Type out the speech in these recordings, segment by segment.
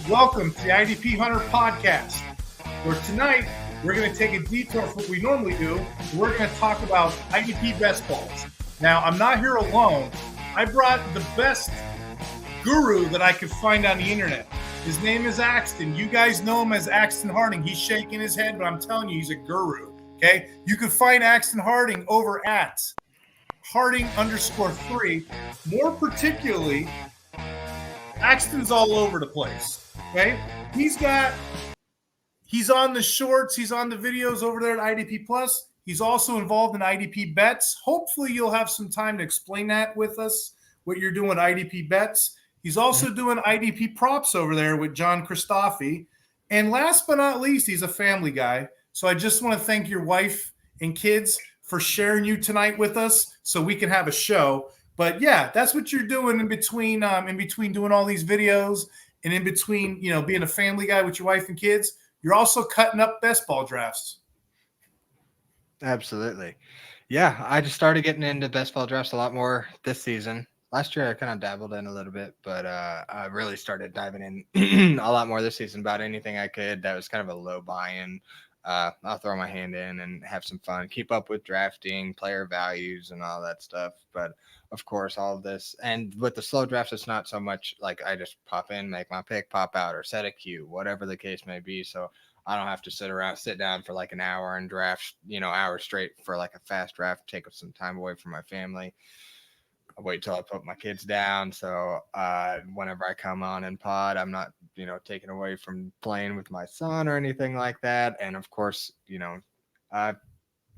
Welcome to the IDP Hunter podcast, where tonight we're going to take a detour from what we normally do. We're going to talk about IDP best balls. Now, I'm not here alone. I brought the best guru that I could find on the internet. His name is Axton. You guys know him as Axton Harding. He's shaking his head, but I'm telling you, he's a guru. Okay? You can find Axton Harding over at Harding_3. More particularly, Axton's all over the place. Okay, he's on the shorts, he's on the videos over there at IDP Plus. He's also involved in IDP Bets. Hopefully, you'll have some time to explain that with us, what you're doing at IDP Bets. He's also doing IDP Props over there with John Christoffi. And last but not least, he's a family guy. So I just want to thank your wife and kids for sharing you tonight with us so we can have a show. But yeah, that's what you're doing in between doing all these videos. And in between, being a family guy with your wife and kids, you're also cutting up best ball drafts. Absolutely. Yeah, I just started getting into best ball drafts a lot more this season. Last year, I kind of dabbled in a little bit, but I really started diving in a lot more this season about anything I could. That was kind of a low buy-in. I'll throw my hand in and have some fun, keep up with drafting, player values, and all that stuff. But of course, all of this, and with the slow drafts, it's not so much like I just pop in, make my pick, pop out, or set a queue, whatever the case may be. So I don't have to sit down for like an hour and draft, hours straight for like a fast draft, take some time away from my family. I wait till I put my kids down. So whenever I come on in pod, I'm not, taken away from playing with my son or anything like that. And of course,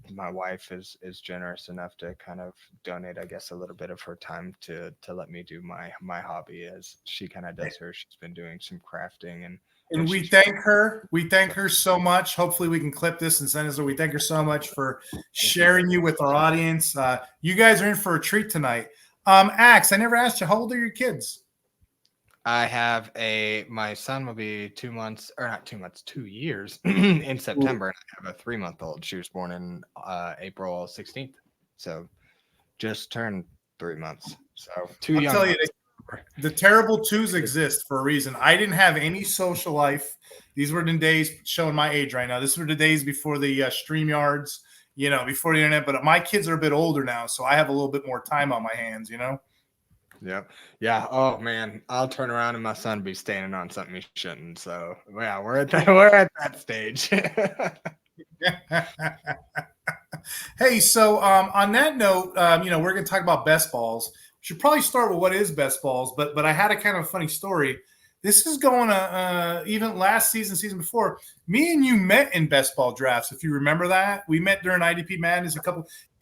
my wife is generous enough to kind of donate, I guess, a little bit of her time to let me do my hobby as she kind of does hers. She's been doing some crafting and we thank her. We thank her so much. Hopefully we can clip this and send it. So we thank her so much for sharing you with our audience. You guys are in for a treat tonight. Ax, I never asked you, how old are your kids? I have my son will be 2 months, or not 2 months, 2 years in September. And I have a 3-month-old. She was born in April 16th. So just turned 3 months. So too young. I'll tell you, the terrible twos exist for a reason. I didn't have any social life. These were the days, showing my age right now. These were the days before the StreamYards, before the internet. But my kids are a bit older now, so I have a little bit more time on my hands, Yep. Yeah. Oh man, I'll turn around and my son be standing on something he shouldn't. So yeah, we're at that stage. Hey, so on that note, we're going to talk about best balls. We should probably start with what is best balls, but I had a kind of funny story. This is going to even last season before. Me and you met in best ball drafts, if you remember that. We met during IDP Madness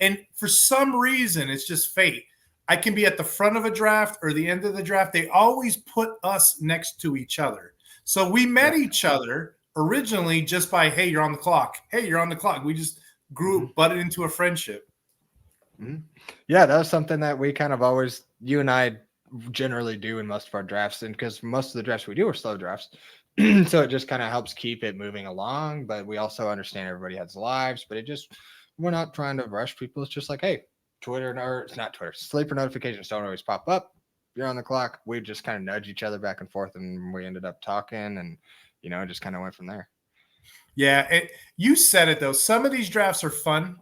and for some reason, it's just fate. I can be at the front of a draft or the end of the draft. They always put us next to each other. So we met each other originally just by, hey, you're on the clock. Hey, you're on the clock. We just butted into a friendship. Mm-hmm. Yeah, that was something that we kind of always, you and I generally do in most of our drafts. And because most of the drafts we do are slow drafts. So it just kind of helps keep it moving along. But we also understand everybody has lives. But we're not trying to rush people. It's just like, hey, sleeper notifications don't always pop up. You're on the clock. We just kind of nudge each other back and forth, and we ended up talking, and just kind of went from there. Yeah, you said it though. Some of these drafts are fun,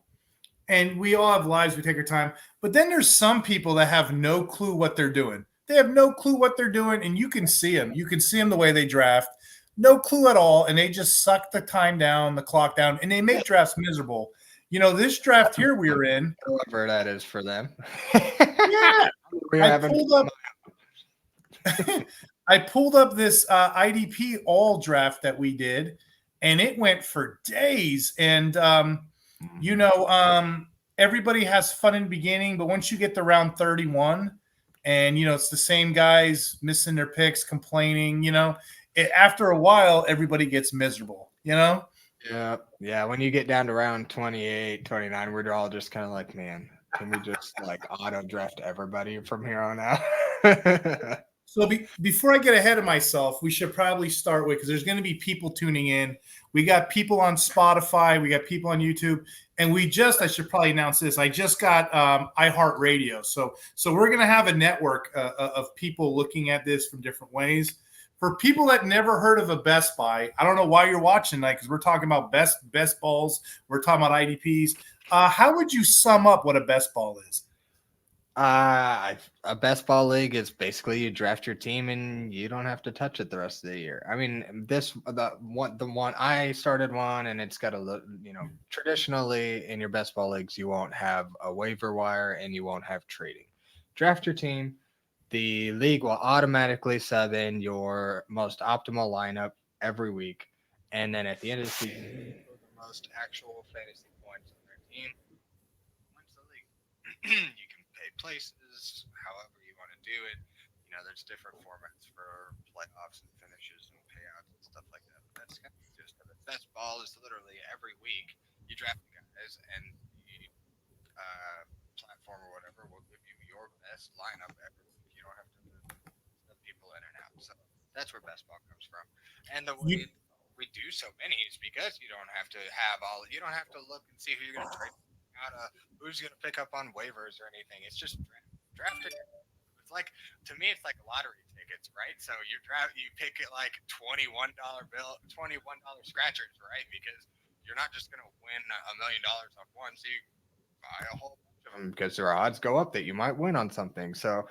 and we all have lives. We take our time, but then there's some people that have no clue what they're doing. They have no clue what they're doing, and you can see them. You can see them the way they draft, no clue at all, and they just suck the time down, the clock down, and they make drafts miserable. This draft here we were in. Whatever that is for them. Yeah. I pulled up this IDP all draft that we did, and it went for days. And, everybody has fun in the beginning, but once you get to round 31 and, it's the same guys missing their picks, complaining, after a while, everybody gets miserable, Yeah. Yeah. When you get down to round 28, 29, we're all just kind of like, man, can we just like auto draft everybody from here on out? So before I get ahead of myself, we should probably start with, because there's going to be people tuning in. We got people on Spotify. We got people on YouTube. And I should probably announce this. I just got iHeartRadio. So we're going to have a network of people looking at this from different ways. for people that never heard of a best buy, I don't know why you're watching tonight because we're talking about best balls. We're talking about IDPs. How would you sum up what a best ball is? A best ball league is basically you draft your team and you don't have to touch it the rest of the year. I mean, the one I started one, and it's got a look. Traditionally in your best ball leagues, you won't have a waiver wire and you won't have trading. Draft your team. The league will automatically sub in your most optimal lineup every week, and then at the end of the season, the most actual fantasy points on their team wins the league. You can pay places, however you want to do it. There's different formats for playoffs and finishes and payouts and stuff like that. But that's kind of just the best ball is literally every week you draft the guys and the platform or whatever will give you your best lineup every week. You don't have to send people in and out. So that's where best ball comes from. And the way we do so many is because you don't have to you don't have to look and see who you're going to trade out of, who's going to pick up on waivers or anything. It's just drafting. It's like, to me, it's like lottery tickets, right? So you pick it like $21 scratchers, right? Because you're not just going to win $1 million on one, so you buy a whole bunch of them because their odds go up that you might win on something. So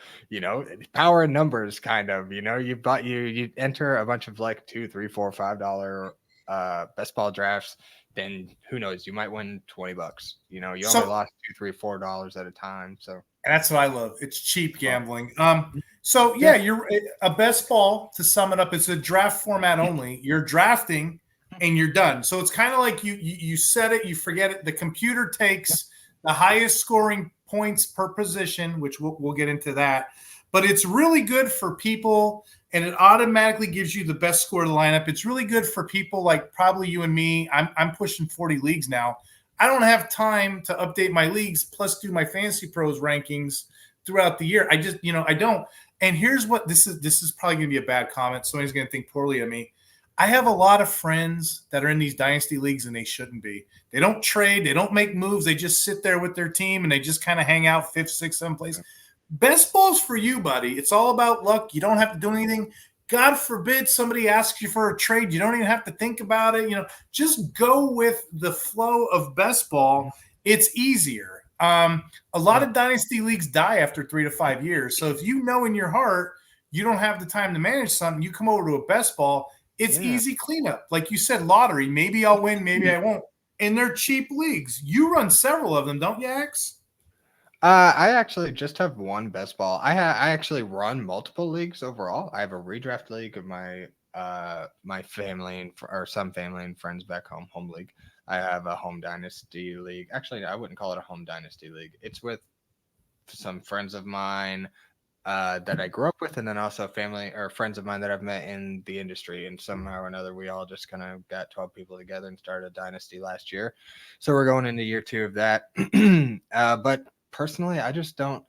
power in numbers, kind of. You enter a bunch of like $2, $3, $4, $5 best ball drafts, then who knows, you might win $20. You only lost $2, $3, $4 at a time. So that's what I love. It's cheap gambling. So yeah, you're a best ball, to sum it up, it's a draft format only. You're drafting and you're done. So it's kind of like you set it, you forget it. The computer takes the highest scoring points per position, which we'll get into that. But it's really good for people, and it automatically gives you the best score of the lineup. It's really good for people like probably you and me. I'm pushing 40 leagues now. I don't have time to update my leagues plus do my Fantasy Pros rankings throughout the year. I just, I don't. And here's what this is probably going to be a bad comment. Somebody's going to think poorly of me. I have a lot of friends that are in these dynasty leagues and they shouldn't be. They don't trade. They don't make moves. They just sit there with their team and they just kind of hang out 5th, 6th, 7th place. Best ball's for you, buddy. It's all about luck. You don't have to do anything. God forbid somebody asks you for a trade. You don't even have to think about it. Just go with the flow of best ball. It's easier. A lot of dynasty leagues die after 3 to 5 years. So if you know in your heart you don't have the time to manage something, you come over to a best ball. It's easy cleanup. Like you said, lottery. Maybe I'll win, maybe I won't. And they're cheap leagues. You run several of them, don't you, Ax? I actually just have one best ball. I actually run multiple leagues overall. I have a redraft league of my my family or some family and friends back home league. I have a home dynasty league. Actually, I wouldn't call it a home dynasty league. It's with some friends of mine that I grew up with, and then also family or friends of mine that I've met in the industry. And somehow or another, we all just kind of got 12 people together and started a dynasty last year. So we're going into year 2 of that. But personally, I just don't.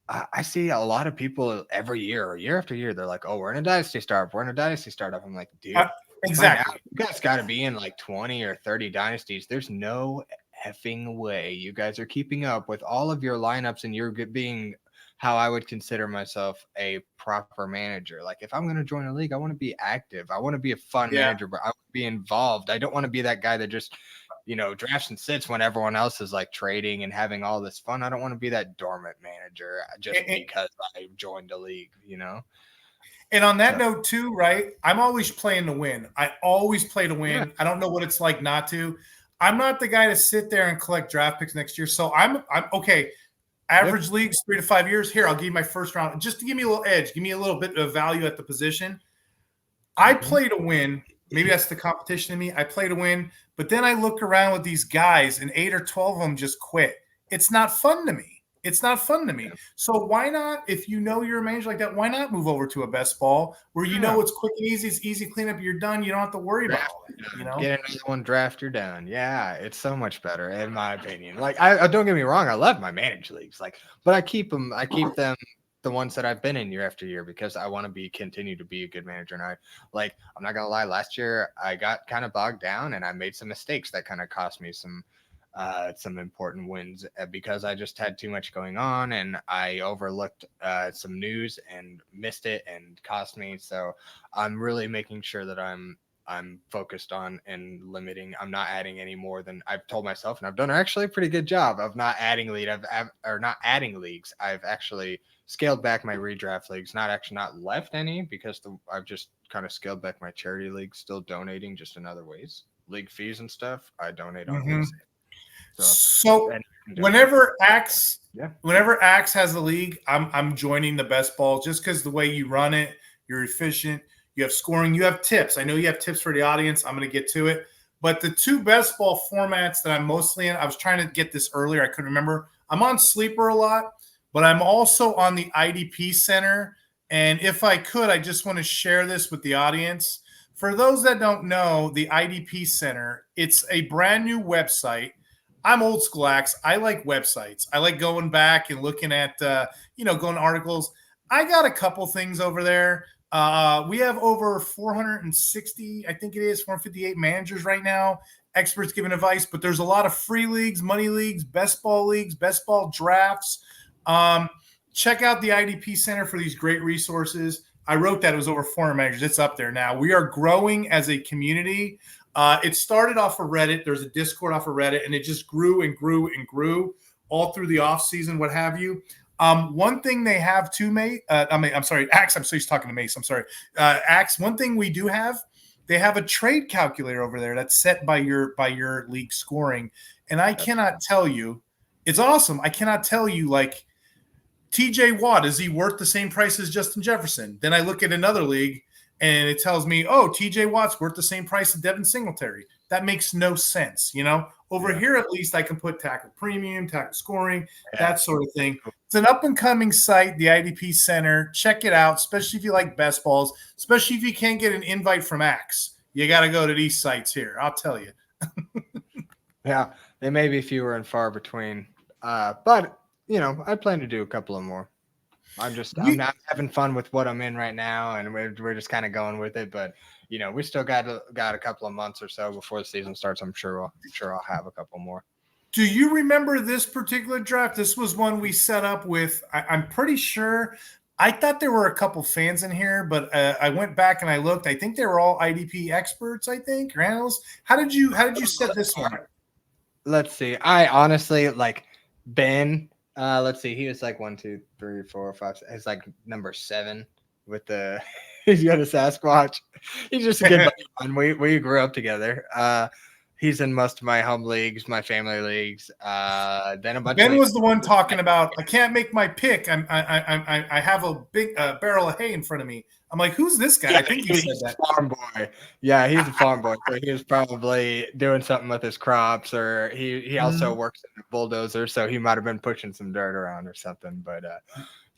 I see a lot of people every year or year after year. They're like, "Oh, we're in a dynasty startup. We're in a dynasty startup." I'm like, dude, exactly. You guys got to be in like 20 or 30 dynasties. There's no effing way you guys are keeping up with all of your lineups, and you're being how I would consider myself a proper manager. Like, if I'm going to join a league, I want to be active. I want to be a fun manager, but I want to be involved. I don't want to be that guy that just drafts and sits when everyone else is like trading and having all this fun. I don't want to be that dormant manager just because I joined a league, And on that note too, right? I'm always playing to win. I always play to win. Yeah. I don't know what it's like not to. I'm not the guy to sit there and collect draft picks next year. So I'm okay. Average leagues 3 to 5 years. Here, I'll give you my first round just to give me a little edge. Give me a little bit of value at the position. I play to win. Maybe that's the competition in me. I play to win, but then I look around with these guys and 8 or 12 of them just quit. It's not fun to me. Yeah. So why not, if you're a manager like that, why not move over to a best ball where it's quick and easy, it's easy cleanup, you're done, you don't have to worry about all that, Get another one, draft, you're done. Yeah, it's so much better in my opinion. Like, I don't get me wrong, I love my managed leagues, but I keep them the ones that I've been in year after year because I want to continue to be a good manager. And I'm not gonna lie, last year I got kind of bogged down and I made some mistakes that kind of cost me some some important wins because I just had too much going on and I overlooked some news and missed it and cost me. So I'm really making sure that I'm focused on and limiting. I'm not adding any more than I've told myself, and I've done actually a pretty good job of not adding not adding leagues. I've actually scaled back my redraft leagues, not left any because I've just kind of scaled back my charity leagues, still donating just in other ways. League fees and stuff, I donate on Mhm. these. So and whenever Axe yeah. whenever Axe has a league, I'm joining the best ball just because the way you run it, you're efficient, you have scoring, you have tips. I know you have tips for the audience. I'm going to get to it. But the two best ball formats that I'm mostly in, I was trying to get this earlier. I couldn't remember. I'm on Sleeper a lot, but I'm also on the IDP Center. And if I could, I just want to share this with the audience. For those that don't know, the IDP Center, it's a brand new website. I'm old school Axe. I like websites. I like going back and looking at, going to articles. I got a couple things over there. We have over 460, I think it is, 458 managers right now, experts giving advice, but there's a lot of free leagues, money leagues, best ball drafts. Check out the IDP Center for these great resources. I wrote that it was over 400 managers. It's up there now. We are growing as a community. It started off of Reddit. There's a Discord off of Reddit, and it just grew and grew and grew all through the off season, what have you. One thing they have too, I'm sorry, Axe. I'm so used to talking to Mace. I'm sorry, Axe. One thing we do have, they have a trade calculator over there that's set by your league scoring, and I cannot tell you, it's awesome. I cannot tell you like TJ Watt, is he worth the same price as Justin Jefferson? Then I look at another league and it tells me, oh, TJ Watt's worth the same price as Devin Singletary. That makes no sense. Over here, at least I can put tackle premium, tackle scoring, that sort of thing. It's an up and coming site, the IDP Center. Check it out, especially if you like best balls, especially if you can't get an invite from Axe. You got to go to these sites here. I'll tell you. Yeah, they may be fewer and far between. But I plan to do a couple of more. I'm not having fun with what I'm in right now, and we're just kind of going with it. But we still got a couple of months or so before the season starts. I'm sure I'll have a couple more. Do you remember this particular draft? This was one we set up with. I'm pretty sure. I thought there were a couple fans in here, but I went back and I looked. I think they were all IDP experts. I think or analysts. How did you set this one up? Let's see. I honestly like Ben. Let's see. He was like 1, 2, 3, 4, 5. He's like number 7 with the. He's got a Sasquatch. He's just a good buddy. We grew up together. He's in most of my home leagues, my family leagues. Then a bunch. Ben was the one talking about. I can't make my pick. I have a big barrel of hay in front of me. I'm like, who's this guy? Yeah, I think he said that. Farm boy. Yeah, he's a farm boy. So he was probably doing something with his crops, or he also works in a bulldozer, so he might have been pushing some dirt around or something. But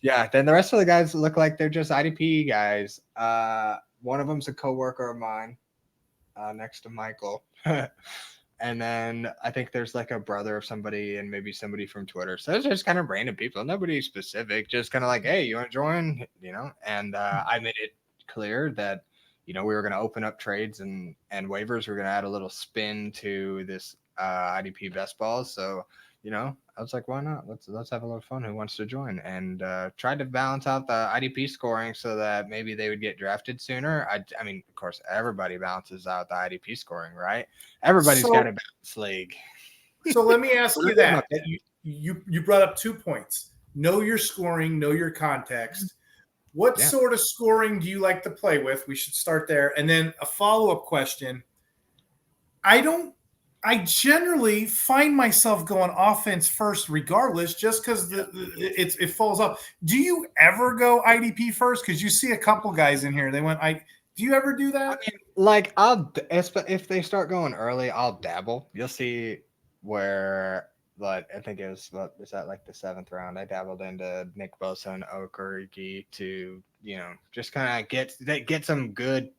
yeah, then the rest of the guys look like they're just IDP guys. One of them's a coworker of mine, next to Michael. And then I think there's like a brother of somebody and maybe somebody from Twitter. So it's just kind of random people, nobody specific, just kind of like, hey, you want to join? And I made it clear that, we were going to open up trades and waivers. We're going to add a little spin to this IDP best balls. So, I was like, why not? Let's have a little fun. Who wants to join? And tried to balance out the IDP scoring so that maybe they would get drafted sooner. I mean, of course, everybody balances out the IDP scoring, right? Everybody's got a balanced league. So let me ask you that. You brought up 2 points. Know your scoring, know your context. What sort of scoring do you like to play with? We should start there. And then a follow-up question. I generally find myself going offense first regardless, just because it falls off. Do you ever go IDP first? Because you see a couple guys in here. They went, do you ever do that? I mean, like, if they start going early, I'll dabble. You'll see where, but I think it was, is that like the 7th round? I dabbled into Nick Bosa and Okereke to, just kind of get some good,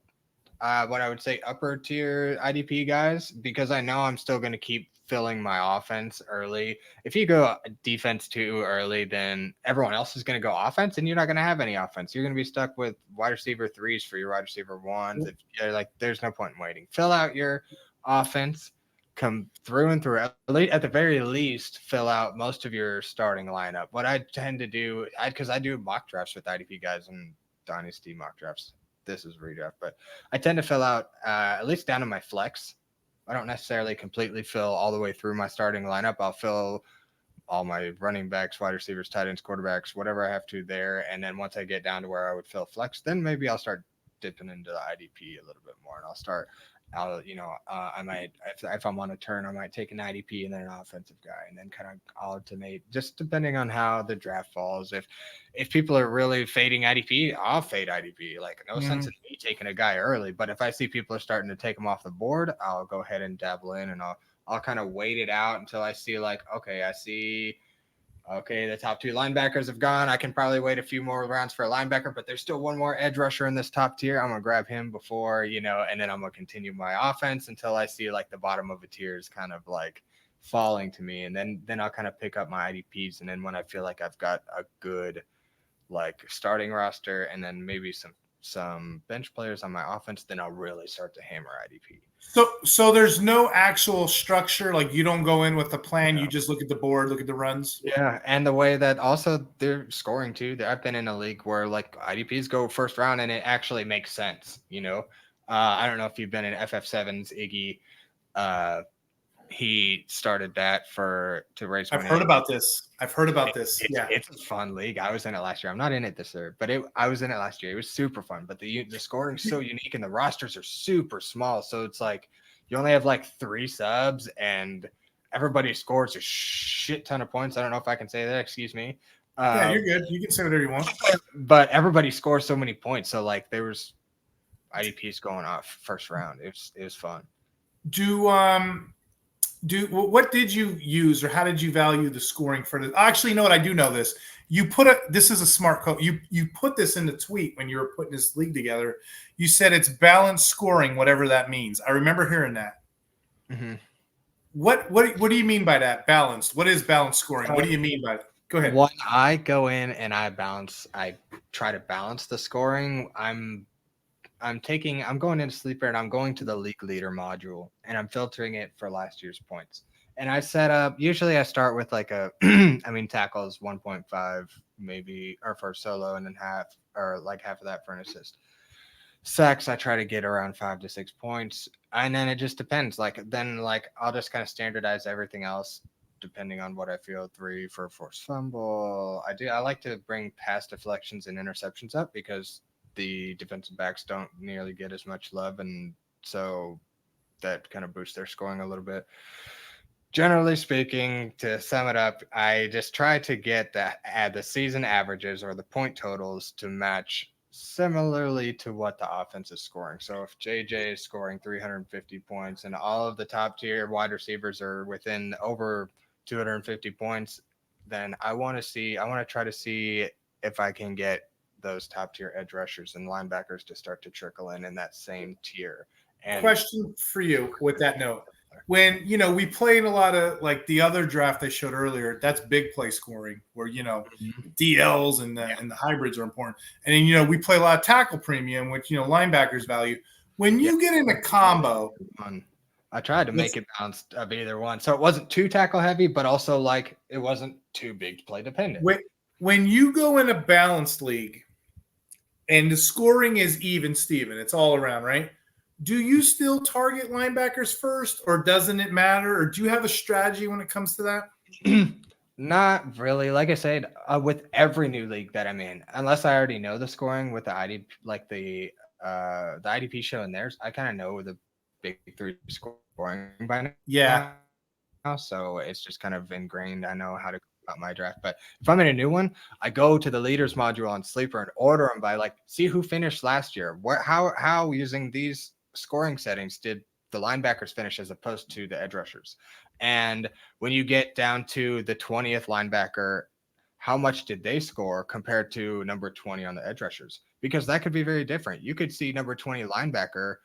what I would say upper tier IDP guys, because I know I'm still going to keep filling my offense early. If you go defense too early, then everyone else is going to go offense and you're not going to have any offense. You're going to be stuck with wide receiver 3s for your wide receiver 1s. If you're like, there's no point in waiting. Fill out your offense come through and through, at the very least, fill out most of your starting lineup. What I tend to do, because I do mock drafts with IDP guys and Dynasty mock drafts. This is redraft, but I tend to fill out at least down to my flex. I don't necessarily completely fill all the way through my starting lineup. I'll fill all my running backs, wide receivers, tight ends, quarterbacks, whatever I have to there. And then once I get down to where I would fill flex, then maybe I'll start dipping into the IDP a little bit more, and I might, if I'm on a turn, I might take an IDP and then an offensive guy, and then kind of alternate, just depending on how the draft falls. If people are really fading IDP, I'll fade IDP. Like, no sense in me taking a guy early, but if I see people are starting to take them off the board, I'll go ahead and dabble in, and I'll kind of wait it out until I see, like, okay, the top 2 linebackers have gone. I can probably wait a few more rounds for a linebacker, but there's still one more edge rusher in this top tier. I'm going to grab him before, and then I'm going to continue my offense until I see, like, the bottom of a tier is kind of, like, falling to me. And then I'll kind of pick up my IDPs. And then when I feel like I've got a good, like, starting roster and then maybe some bench players on my offense, then I'll really start to hammer IDP. So there's no actual structure. Like, you don't go in with a plan. You just look at the board, look at the runs. Yeah, and the way that also they're scoring too. I've been in a league where, like, IDPs go first round and it actually makes sense. I don't know if you've been in FF7's Iggy. He started that to raise money. I've heard about this. It's a fun league. I was in it last year. I'm not in it this year, but I was in it last year. It was super fun. But the scoring's so unique and the rosters are super small. So it's like you only have like 3 subs and everybody scores a shit ton of points. I don't know if I can say that. Excuse me. Yeah, you're good. You can say whatever you want. But everybody scores so many points. So, like, there was IDPs going off first round. It was fun. What did you use, or how did you value the scoring for this? Actually, you know what? I do know this. This is a smart code. You put this in the tweet when you were putting this league together. You said it's balanced scoring, whatever that means. I remember hearing that. Mm-hmm. What do you mean by that? Balanced. What is balanced scoring? What do you mean by that? Go ahead. When I go in and I try to balance the scoring. I'm going into Sleeper and I'm going to the league leader module and I'm filtering it for last year's points. And I set up, usually I start with like tackles 1.5 maybe, or for solo, and then half of that for an assist. Sacks, I try to get around 5 to 6 points. And then it just depends. I'll just kind of standardize everything else depending on what I feel. 3 for a forced fumble. I like to bring pass deflections and interceptions up because the defensive backs don't nearly get as much love, and so that kind of boosts their scoring a little bit. Generally speaking, to sum it up, I just try to get the season averages or the point totals to match similarly to what the offense is scoring. So if JJ is scoring 350 points and all of the top tier wide receivers are within over 250 points, then I want to try to see if I can get those top tier edge rushers and linebackers to start to trickle in that same tier. And question for you with that note. When, we played a lot of, like, the other draft I showed earlier, that's big play scoring where, DLs and the hybrids are important. And then, we play a lot of tackle premium, which, linebackers value. When you get in a combo, I tried to make it balanced of either one. So it wasn't too tackle heavy, but also, like, it wasn't too big play dependent. When you go in a balanced league, and the scoring is even, Steven, it's all around, right? Do you still target linebackers first, or doesn't it matter? Or do you have a strategy when it comes to that? Not really. Like I said, with every new league that I'm in, unless I already know the scoring with the IDP, like the IDP show in theirs, I kind of know the big 3 scoring by now. Yeah. So it's just kind of ingrained. I know how to about my draft. But if I'm in a new one, I go to the leaders module on Sleeper and order them by, like, see who finished last year. How using these scoring settings did the linebackers finish as opposed to the edge rushers? And when you get down to the 20th linebacker, how much did they score compared to number 20 on the edge rushers? Because that could be very different. You could see number 20 linebacker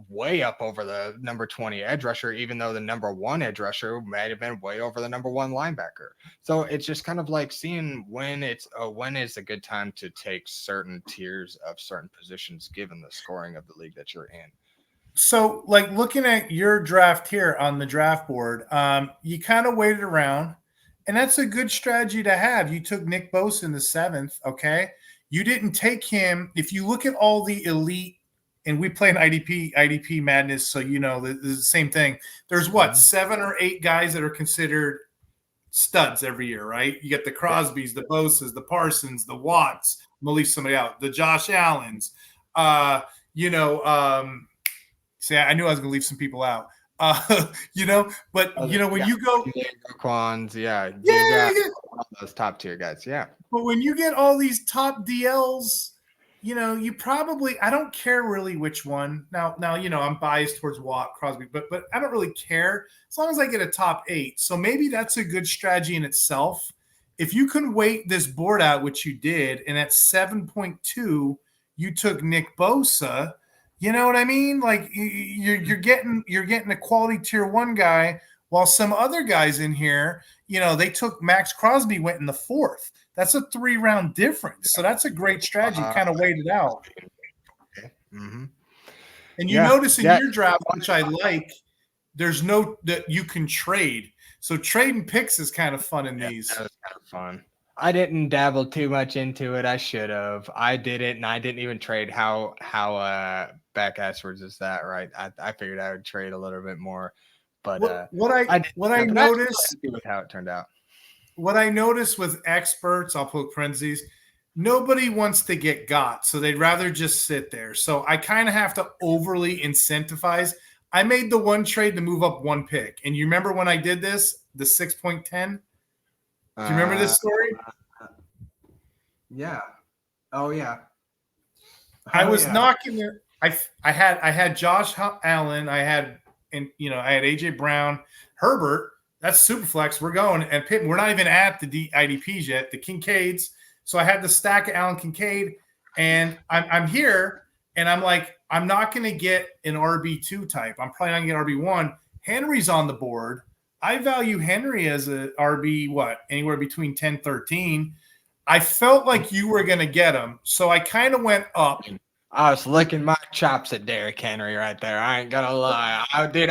way up over the number 20 edge rusher, even though the number 1 edge rusher might have been way over the number 1 linebacker. So it's just kind of like seeing when is a good time to take certain tiers of certain positions given the scoring of the league that you're in. So, like looking at your draft here on the draft board, you kind of waited around, and that's a good strategy to have. You took Nick Bosa in the 7th, okay? You didn't take him. If you look at all the elite, and we play an IDP madness, so you know this is the same thing. There's what, 7 or 8 guys that are considered studs every year, right? You get the Crosbys, the Bosas, the Parsons, the Watts. I'm gonna leave somebody out. The Josh Allens. You know, see, I knew I was going to leave some people out. But when you go, Quans, you yeah, got yeah. all those top tier guys, yeah. But when you get all these top DLs, you probably, I don't care really which one. Now, I'm biased towards Watt, Crosby, but I don't really care as long as I get a top 8. So maybe that's a good strategy in itself. If you can wait this board out, which you did, and at 7.2, you took Nick Bosa. You know what I mean? Like you're getting a quality tier 1 guy, while some other guys in here, they took Max Crosby went in the 4th. That's a 3-round difference. So that's a great strategy. Kind of waited out. Okay. Mm-hmm. And you notice in your draft, which I like, there's no that you can trade. So trading picks is kind of fun in these. That was kind of fun. I didn't dabble too much into it. I should have. I did it, and I didn't even trade. How back-asswards is that, right? I figured I would trade a little bit more, but what I noticed with how it turned out. What I noticed with experts, I'll put parentheses, nobody wants to get got, so they'd rather just sit there. So I kind of have to overly incentivize. I made the one trade to move up 1 pick, and you remember when I did this, the 6.10. Do you remember this story? Yeah. Oh yeah. I was knocking it. I had Josh Allen. I had AJ Brown, Herbert. That's super flex. We're going and Pitt. We're not even at the IDPs yet. The Kincaids. So I had the stack of Allen Kincaid, and I'm here, and I'm like, I'm not going to get an RB2 type. I'm probably not going to get RB1. Henry's on the board. I value Henry as a RB, anywhere between 10, 13. I felt like you were going to get him. So I kind of went up. I was licking my chops at Derrick Henry right there. I ain't going to lie. I don't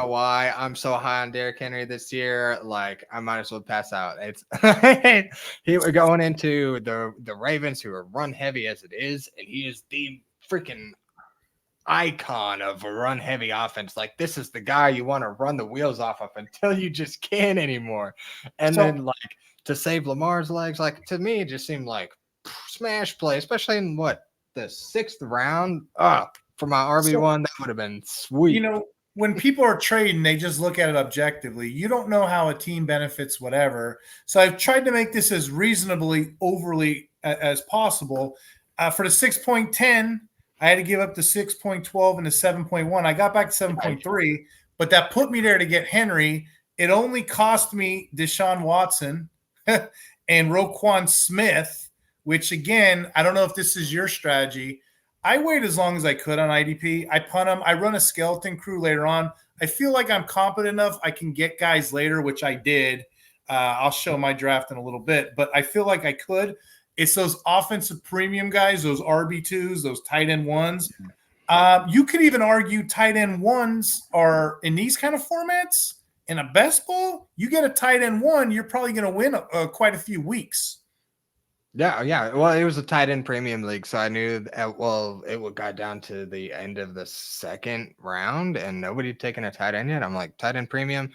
know why I'm so high on Derrick Henry this year. Like, I might as well pass out. It's we're going into the Ravens, who are run heavy as it is, and he is the freaking icon of a run heavy offense. Like, this is the guy you want to run the wheels off of until you just can't anymore. And then, like, to save Lamar's legs, like, to me, it just seemed like smash play, especially in the 6th round. For my RB1, that would have been sweet. When people are trading, they just look at it objectively. You don't know how a team benefits whatever. So I've tried to make this as reasonably overly as possible. For the 6.10, I had to give up the 6.12 and the 7.1. I got back to 7.3, but that put me there to get Henry. It only cost me Deshaun Watson and Roquan Smith, which, again, I don't know if this is your strategy. I wait as long as I could on IDP. I punt them. I run a skeleton crew later on. I feel like I'm competent enough. I can get guys later, which I did. I'll show my draft in a little bit, but I feel like I could. It's those offensive premium guys, those RB2s, those tight end 1s. You could even argue tight end 1s are in these kind of formats. In a best ball, you get a tight end 1, you're probably going to win quite a few weeks. Yeah. Well, it was a tight end premium league, so I knew it got down to the end of the 2nd round, and nobody had taken a tight end yet. I'm like, tight end premium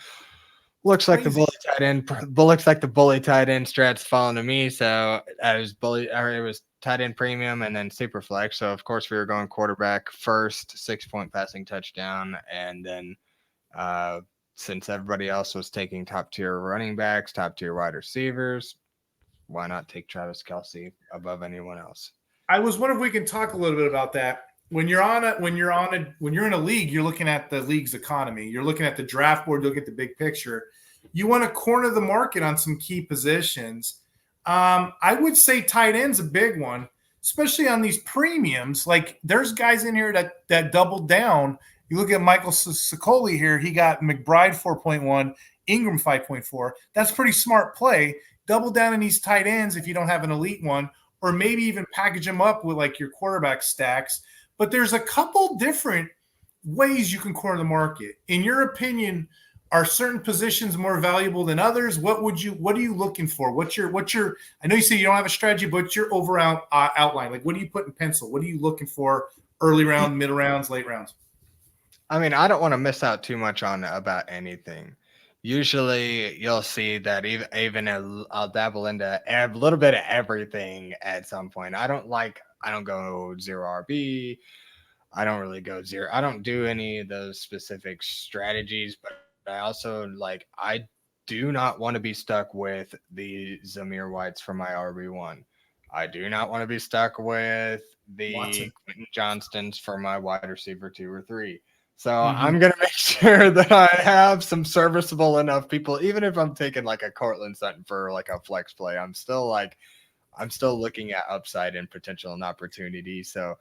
looks like the bully tight end. Looks like the bully tight end strat's falling to me. So it was tight end premium and then super flex. So of course we were going quarterback first, 6-point passing touchdown, and then since everybody else was taking top tier running backs, top tier wide receivers, why not take Travis Kelce above anyone else? I was wondering if we can talk a little bit about that. When you're in a league, you're looking at the league's economy. You're looking at the draft board. You'll get the big picture. You want to corner the market on some key positions. I would say tight end's a big one, especially on these premiums. Like, there's guys in here that doubled down. You look at Michael Sicoli here. He got McBride 4.1, Ingram 5.4. That's pretty smart play. Double down in these tight ends if you don't have an elite one, or maybe even package them up with like your quarterback stacks. but there's a couple different ways you can corner the market. In your opinion, are certain positions more valuable than others? What are you looking for? What's your, I know you say you don't have a strategy, but what's your overall outline? Like, what do you put in pencil? What are you looking for early round, mid rounds, late rounds? I mean, I don't want to miss out too much on about anything. Usually, you'll see that I'll dabble into a little bit of everything at some point. I don't go zero RB. I don't really go zero. I don't do any of those specific strategies, but I also I do not want to be stuck with the Zamir Whites for my RB1. I do not want to be stuck with the Watson. Quentin Johnstons for my wide receiver 2 or 3. So Mm-hmm. I'm gonna make sure that I have some serviceable enough people, even if I'm taking like a Cortland Sutton for like a flex play. I'm still looking at upside and potential and opportunity. So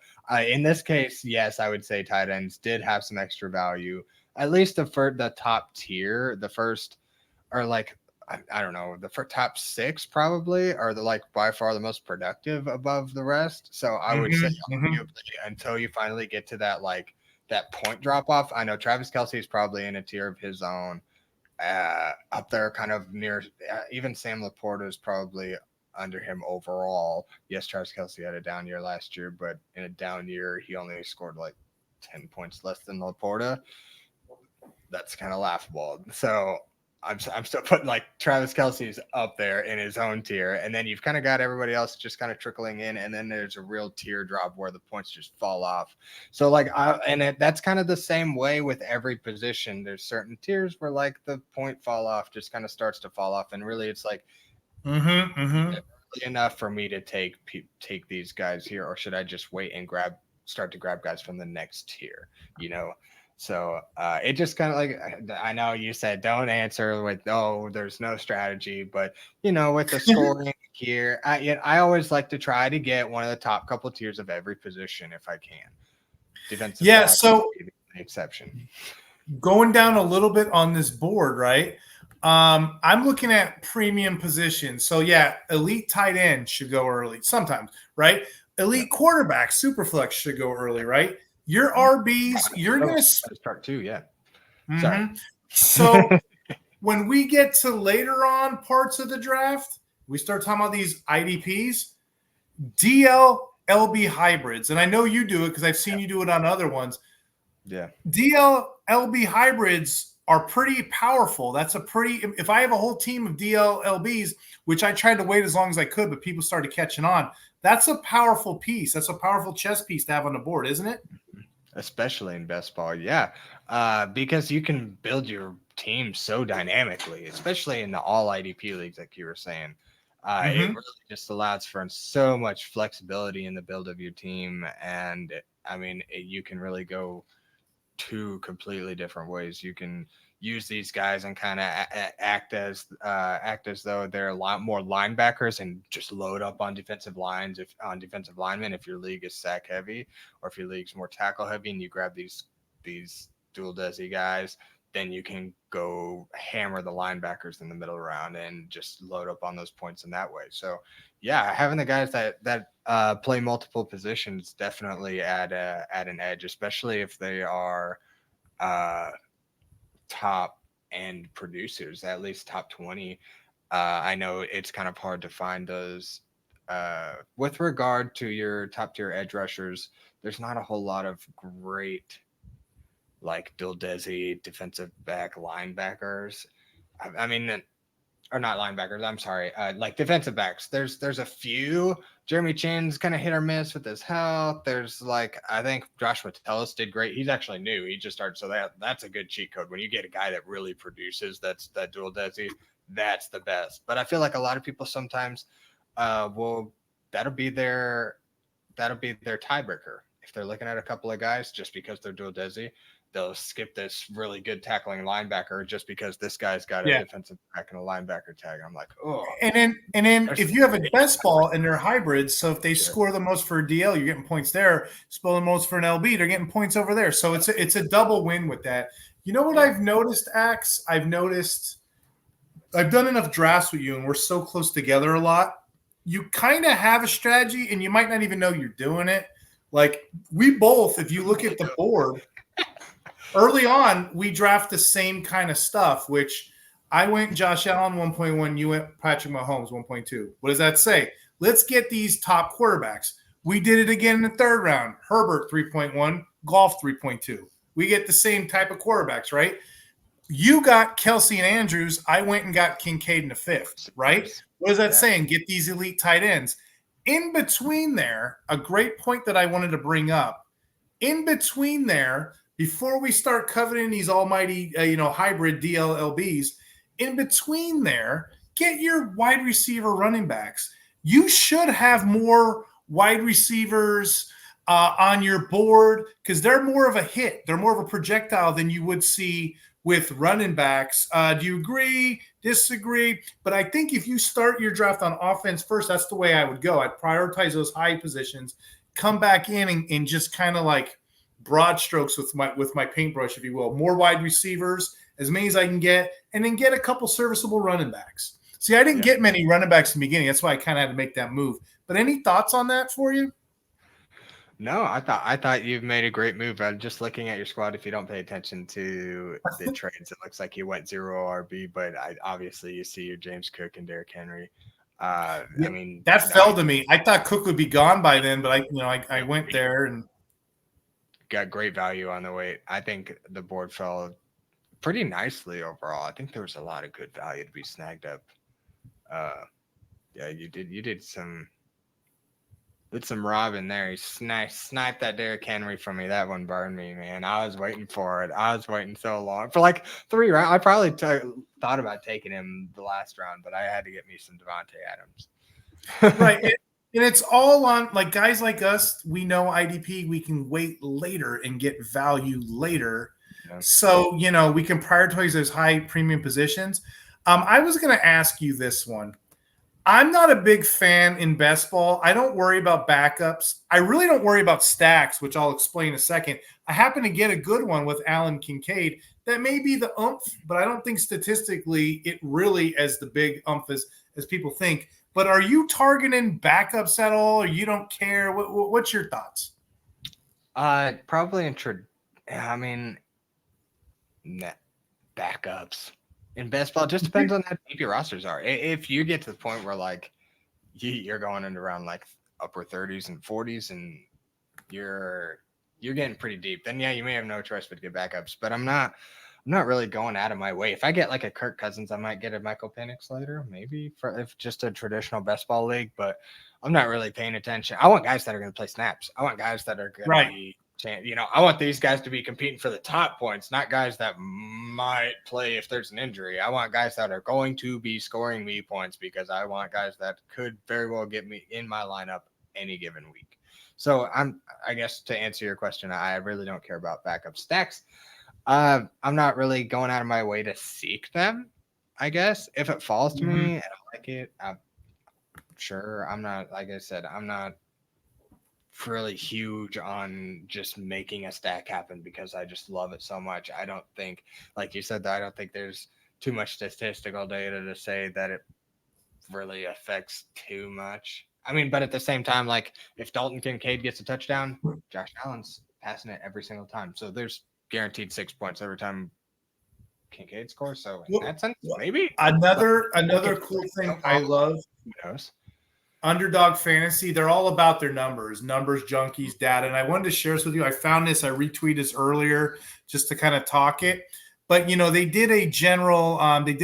in this case, yes, I would say tight ends did have some extra value. At least the top tier, the first, or I don't know, the top 6 probably are by far the most productive above the rest. So I would say until you finally get to that point drop off. I know Travis Kelce is probably in a tier of his own. Up there, kind of near. Even Sam Laporta is probably under him overall. Yes, Travis Kelce had a down year last year, but in a down year, he only scored 10 points less than Laporta. That's kind of laughable. So I'm still putting Travis Kelce's up there in his own tier, and then you've kind of got everybody else just kind of trickling in, and then there's a real tear drop where the points just fall off. So that's kind of the same way with every position. There's certain tiers where the point fall off just kind of starts to fall off, and really it's enough for me to take these guys here, or should I just wait and start to grab guys from the next tier? So it just kind of I know you said don't answer with there's no strategy, but with the scoring here, I always like to try to get one of the top couple tiers of every position if I can. Defensive back So is the exception. Going down a little bit on this board, right? I'm looking at premium positions. So yeah, elite tight end should go early sometimes, right? Elite quarterback, super flex should go early, right? Your RBs, you're going to start too, yeah. Mm-hmm. So when we get to later on parts of the draft, we start talking about these IDPs, DL-LB hybrids. And I know you do it because I've seen you do it on other ones. Yeah. DL-LB hybrids are pretty powerful. If I have a whole team of DL-LBs, which I tried to wait as long as I could, but people started catching on, that's a powerful piece. That's a powerful chess piece to have on the board, isn't it? Especially in best ball, yeah, because you can build your team so dynamically, especially in the all IDP leagues, like you were saying. It really just allows for so much flexibility in the build of your team, and I mean, you can really go 2 completely different ways. You can use these guys and kind of act as though they're a lot more linebackers and just load up on defensive defensive linemen if your league is sack heavy, or if your league's more tackle heavy and you grab these dual desi guys, then you can go hammer the linebackers in the middle round and just load up on those points in that way. So yeah, having the guys that play multiple positions definitely add an edge, especially if they are top end producers, at least top 20. I know it's kind of hard to find those. With regard to your top tier edge rushers, there's not a whole lot of great dual desi defensive back linebackers. I mean, or not linebackers, I'm sorry, defensive backs. There's a few. Jeremy Chin's kind of hit or miss with his health. There's I think Josh Metellus did great. He's actually new. He just started, so that's a good cheat code. When you get a guy that really produces, that dual desi, that's the best. But I feel like a lot of people sometimes that'll be their tiebreaker. If they're looking at a couple of guys just because they're dual desi, they'll skip this really good tackling linebacker just because this guy's got a defensive back and a linebacker tag. I'm like, oh. And then if you have a best ball and they're hybrids, so if they score the most for a DL, you're getting points there. Score the most for an LB, they're getting points over there. So it's a double win with that. You know what I've noticed, Axe? I've done enough drafts with you, and we're so close together a lot. You kind of have a strategy, and you might not even know you're doing it. Like we both, if you look at the board, early on, we draft the same kind of stuff, which I went Josh Allen 1.1, you went Patrick Mahomes 1.2. What does that say? Let's get these top quarterbacks. We did it again in the third round. Herbert 3.1, Golf 3.2. We get the same type of quarterbacks, right? You got Kelsey and Andrews. I went and got Kincaid in the fifth, right? What is that saying? Get these elite tight ends. In between there, a great point that I wanted to bring up. In between there, before we start coveting these almighty, hybrid DLLBs, in between there, get your wide receiver running backs. You should have more wide receivers on your board because they're more of a hit. They're more of a projectile than you would see with running backs. Do you agree, disagree? But I think if you start your draft on offense first, that's the way I would go. I'd prioritize those high positions, come back in and just kind of like broad strokes with my paintbrush, if you will. More wide receivers, as many as I can get, and then get a couple serviceable running backs. See, I didn't get many running backs in the beginning. That's why I kind of had to make that move. But any thoughts on that for you? No, I thought you've made a great move. Just looking at your squad, if you don't pay attention to the trades, it looks like you went 0 RB, but obviously you see your James Cook and Derrick Henry. I mean, that fell to me. I thought Cook would be gone by then, but I went there and got great value on the way. I think the board fell pretty nicely overall. I think there was a lot of good value to be snagged up. You did some robbing there. He sniped that Derrick Henry from me. That one burned me, man. I was waiting for it. I was waiting so long for like 3 rounds. I probably thought about taking him the last round, but I had to get me some Devontae Adams. Right. And it's all on like guys like us. We know IDP. We can wait later and get value later. Yeah. So, we can prioritize those high premium positions. I was going to ask you this one. I'm not a big fan in best ball. I don't worry about backups. I really don't worry about stacks, which I'll explain in a second. I happen to get a good one with Alan Kincaid. That may be the oomph, but I don't think statistically it really as the big oomph as people think. But are you targeting backups at all, or you don't care? What's your thoughts? Probably backups. In best ball, it just depends on how deep your rosters are. If you get to the point where like you're going into around like upper 30s and 40s and you're getting pretty deep, then you may have no choice but to get backups. But I'm not really going out of my way. If I get like a Kirk Cousins, I might get a Michael Penix later, maybe if just a traditional best ball league. But I'm not really paying attention. I want guys that are going to play snaps. I want guys that are going to be. I want these guys to be competing for the top points, not guys that might play if there's an injury. I want guys that are going to be scoring me points because I want guys that could very well get me in my lineup any given week. So I guess to answer your question, I really don't care about backup stacks. I'm not really going out of my way to seek them. I guess if it falls to me and I like it, I'm sure. I'm not, like I said, I'm not really huge on just making a stack happen because I just love it so much. I don't think, like you said, I don't think there's too much statistical data to say that it really affects too much. I mean, but at the same time, like if Dalton Kincaid gets a touchdown, Josh Allen's passing it every single time. So there's guaranteed 6 points every time Kincaid scores. So in that sense, maybe another cool thing I love. Who knows? Underdog Fantasy, they're all about their numbers junkies, data. And I wanted to share this with you. I found this, I retweeted this earlier just to kind of talk it. But, they did a general, they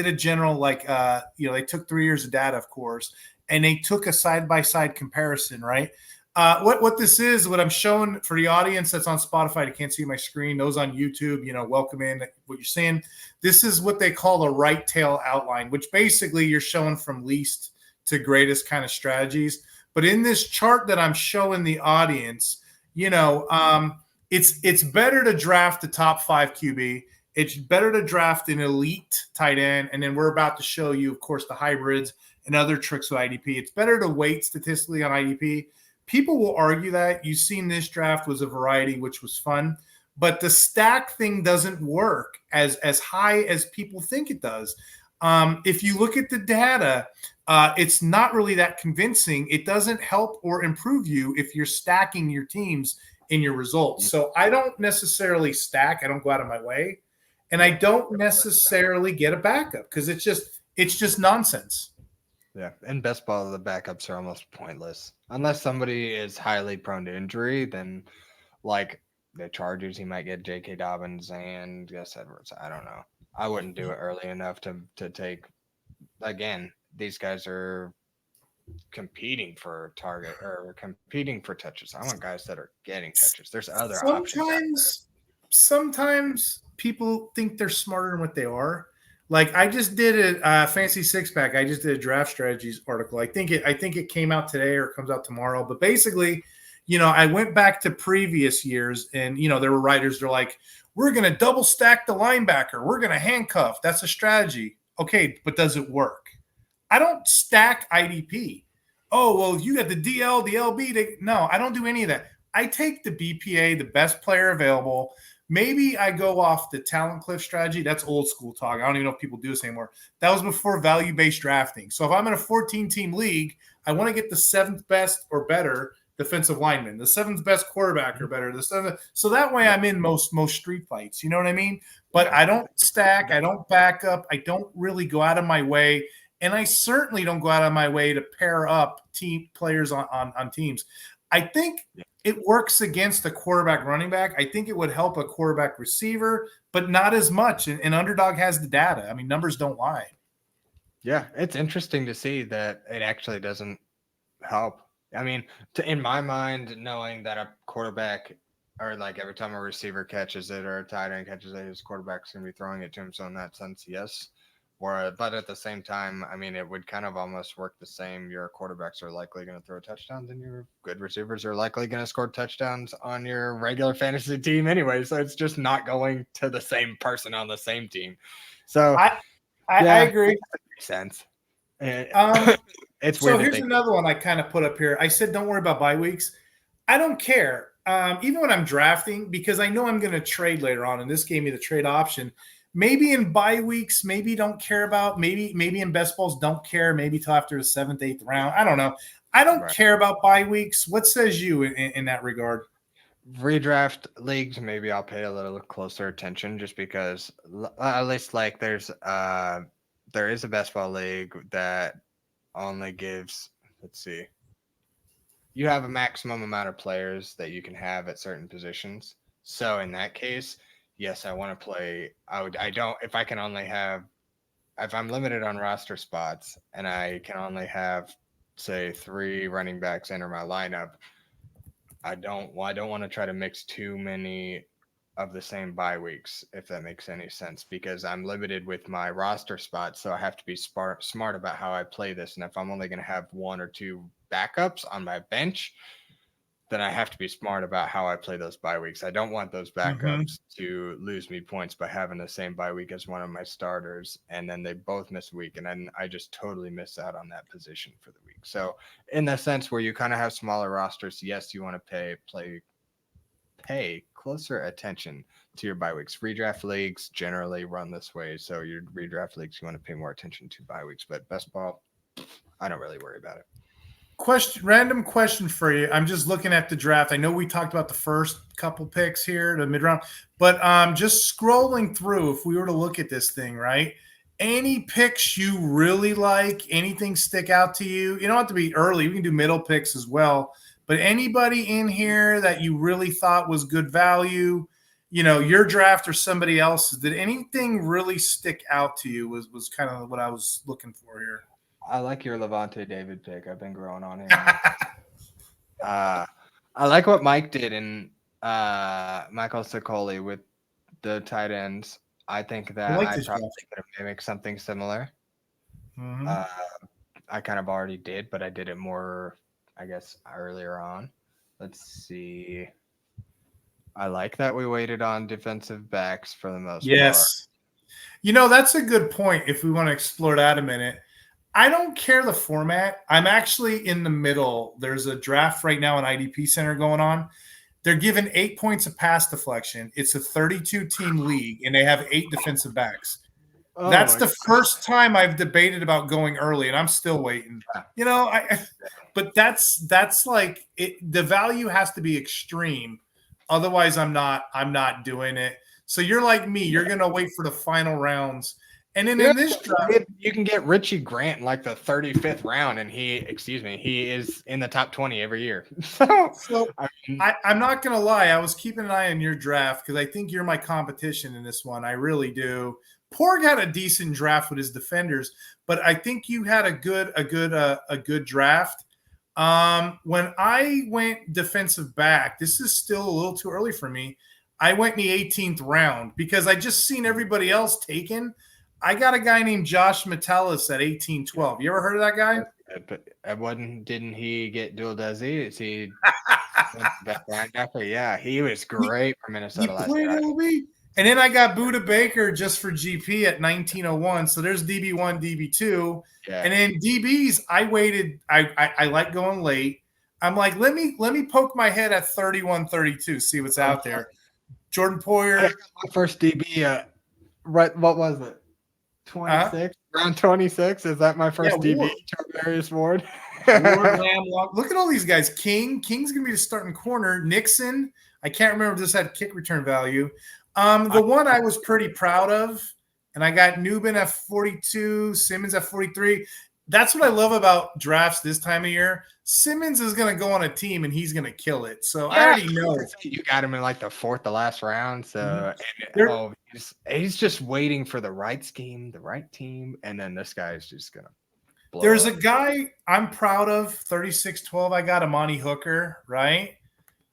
took 3 years of data, of course, and they took a side-by-side comparison, right? What this is, what I'm showing for the audience that's on Spotify, you can't see my screen, those on YouTube, welcome in what you're seeing. This is what they call a right tail outline, which basically you're showing from least to greatest kind of strategies. But in this chart that I'm showing the audience, it's better to draft the top 5 QB. It's better to draft an elite tight end. And then we're about to show you, of course, the hybrids and other tricks with IDP. It's better to wait statistically on IDP. People will argue that. You've seen this draft was a variety, which was fun. But the stack thing doesn't work as high as people think it does. If you look at the data, it's not really that convincing. It doesn't help or improve you if you're stacking your teams in your results. So I don't necessarily stack. I don't go out of my way, and I don't necessarily get a backup because it's just nonsense. Yeah, in best ball, the backups are almost pointless unless somebody is highly prone to injury. Then, like the Chargers, he might get J.K. Dobbins and Gus Edwards. I don't know. I wouldn't do it early enough to take. Again, these guys are competing for target or competing for touches. I want guys that are getting touches. There's other options. Sometimes people think they're smarter than what they are. Like I just did a fancy six pack. I just did a draft strategies article. I think it came out today or it comes out tomorrow. But basically, I went back to previous years, and there were writers. They're like, "We're going to double stack the linebacker. We're going to handcuff. That's a strategy." Okay, but does it work? I don't stack IDP. Oh well, you got the DL, the LB. No, I don't do any of that. I take the BPA, the best player available. Maybe I go off the talent cliff strategy. That's old school talk. I don't even know if people do this anymore. That was before value-based drafting. So if I'm in a 14-team league, I want to get the 7th best or better defensive lineman, the 7th best quarterback or better. So that way I'm in most street fights. You know what I mean? But I don't stack. I don't back up. I don't really go out of my way. And I certainly don't go out of my way to pair up team players on teams. I think it works against a quarterback running back. I think it would help a quarterback receiver, but not as much. And Underdog has the data. I mean, numbers don't lie. Yeah, it's interesting to see that it actually doesn't help. I mean, in my mind, knowing that a quarterback or like every time a receiver catches it or a tight end catches it, his quarterback's going to be throwing it to him. So in that sense, yes. But at the same time, I mean, it would kind of almost work the same. Your quarterbacks are likely going to throw touchdowns, and your good receivers are likely going to score touchdowns on your regular fantasy team anyway. So it's just not going to the same person on the same team. So I agree. That makes sense. It's weird. So here's another one I kind of put up here. I said, don't worry about bye weeks. I don't care. Even when I'm drafting, because I know I'm going to trade later on, and this gave me the trade option. Maybe in bye weeks, maybe don't care about. Maybe in best balls don't care. Maybe till after the 7th, 8th round. I don't know. I don't care about bye weeks. What says you in that regard? Redraft leagues, maybe I'll pay a little closer attention just because at least like there is a best ball league that only gives, let's see, you have a maximum amount of players that you can have at certain positions. So in that case, yes, I want to play. If I'm limited on roster spots and I can only have, say, 3 running backs enter my lineup, I don't want to try to mix too many of the same bye weeks, if that makes any sense, because I'm limited with my roster spots. So I have to be smart about how I play this. And if I'm only going to have 1 or 2 backups on my bench, then I have to be smart about how I play those bye weeks. I don't want those backups to lose me points by having the same bye week as one of my starters, and then they both miss a week, and then I just totally miss out on that position for the week. So in the sense where you kind of have smaller rosters, yes, you want to pay closer attention to your bye weeks. Redraft leagues generally run this way, so your redraft leagues, you want to pay more attention to bye weeks, but best ball, I don't really worry about it. Random question for you. I'm just looking at the draft. I know we talked about the first couple picks here, the mid round, but just scrolling through, if we were to look at this thing, right? Any picks you really like? Anything stick out to you? You don't have to be early. We can do middle picks as well. But anybody in here that you really thought was good value, your draft or somebody else's, did anything really stick out to you? Was kind of what I was looking for here. I like your Levante David pick. I've been growing on him. I like what Mike did in Michael Sicoli with the tight ends. I think that I probably could have mimicked something similar. Mm-hmm. I kind of already did, but I did it more, I guess, earlier on. Let's see. I like that we waited on defensive backs for the most part. Yes. That's a good point if we want to explore that a minute. I don't care the format. I'm actually in the middle. There's a draft right now in IDP Center going on. They're given 8 points of pass deflection. It's a 32-team league, and they have 8 defensive backs. Oh That's my the first time I've debated about going early, and I'm still waiting. God. You know, but that's like it. The value has to be extreme, otherwise I'm not doing it. So you're like me. You're gonna wait for the final rounds, and then in this draft, You can get Richie Grant in like the 35th round, and he is in the top 20 every year. So I'm not gonna lie. I was keeping an eye on your draft because I think you're my competition in this one. I really do. Porg had a decent draft with his defenders, but I think you had a good draft. When I went defensive back, this is still a little too early for me. I went in the 18th round because I just seen everybody else taken. I got a guy named Josh Metellus at 18-12. You ever heard of that guy? Didn't he get dual desi? Is he best linebacker? Yeah, he was great for Minnesota last year. And then I got Buda Baker just for GP at 1901. So there's DB1, DB2. Yeah. And then DBs, I waited. I like going late. I'm like, let me poke my head at 31, 32, see what's out there. Jordan Poyer. My first DB, right? What was it? 26? Round 26? Is that my first DB? Charvarius Ward. Look at all these guys. King's going to be the starting corner. Nixon. I can't remember if this had kick return value. The one I was pretty proud of, and I got Newman at 42, Simmons at 43. That's what I love about drafts this time of year. Simmons is going to go on a team, and he's going to kill it. So I already know. You got him in like the fourth, the last round. So he's just waiting for the right scheme, the right team, and then this guy is just going to blow There's up. A guy I'm proud of, 36-12. I got Amani Hooker, right?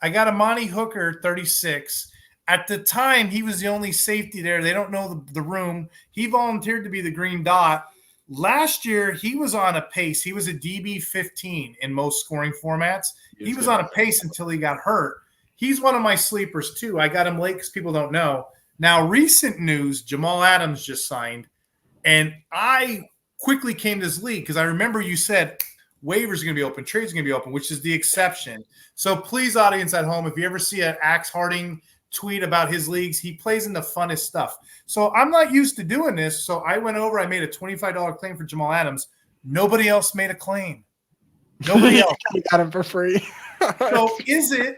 I got Amani Hooker, 36. At the time, he was the only safety there. They don't know the room. He volunteered to be the green dot. Last year, he was on a pace. He was a DB 15 in most scoring formats. He was on a pace until he got hurt. He's one of my sleepers, too. I got him late because people don't know. Now, recent news, Jamal Adams just signed. And I quickly came to this league because I remember you said waivers are going to be open, trades are going to be open, which is the exception. So please, audience at home, if you ever see an Axton Harding tweet about his leagues, he plays in the funnest stuff. So I'm not used to doing this. So I went over, I made a $25 claim for Jamal Adams. Nobody else made a claim. Nobody else. Got him for free. So is it?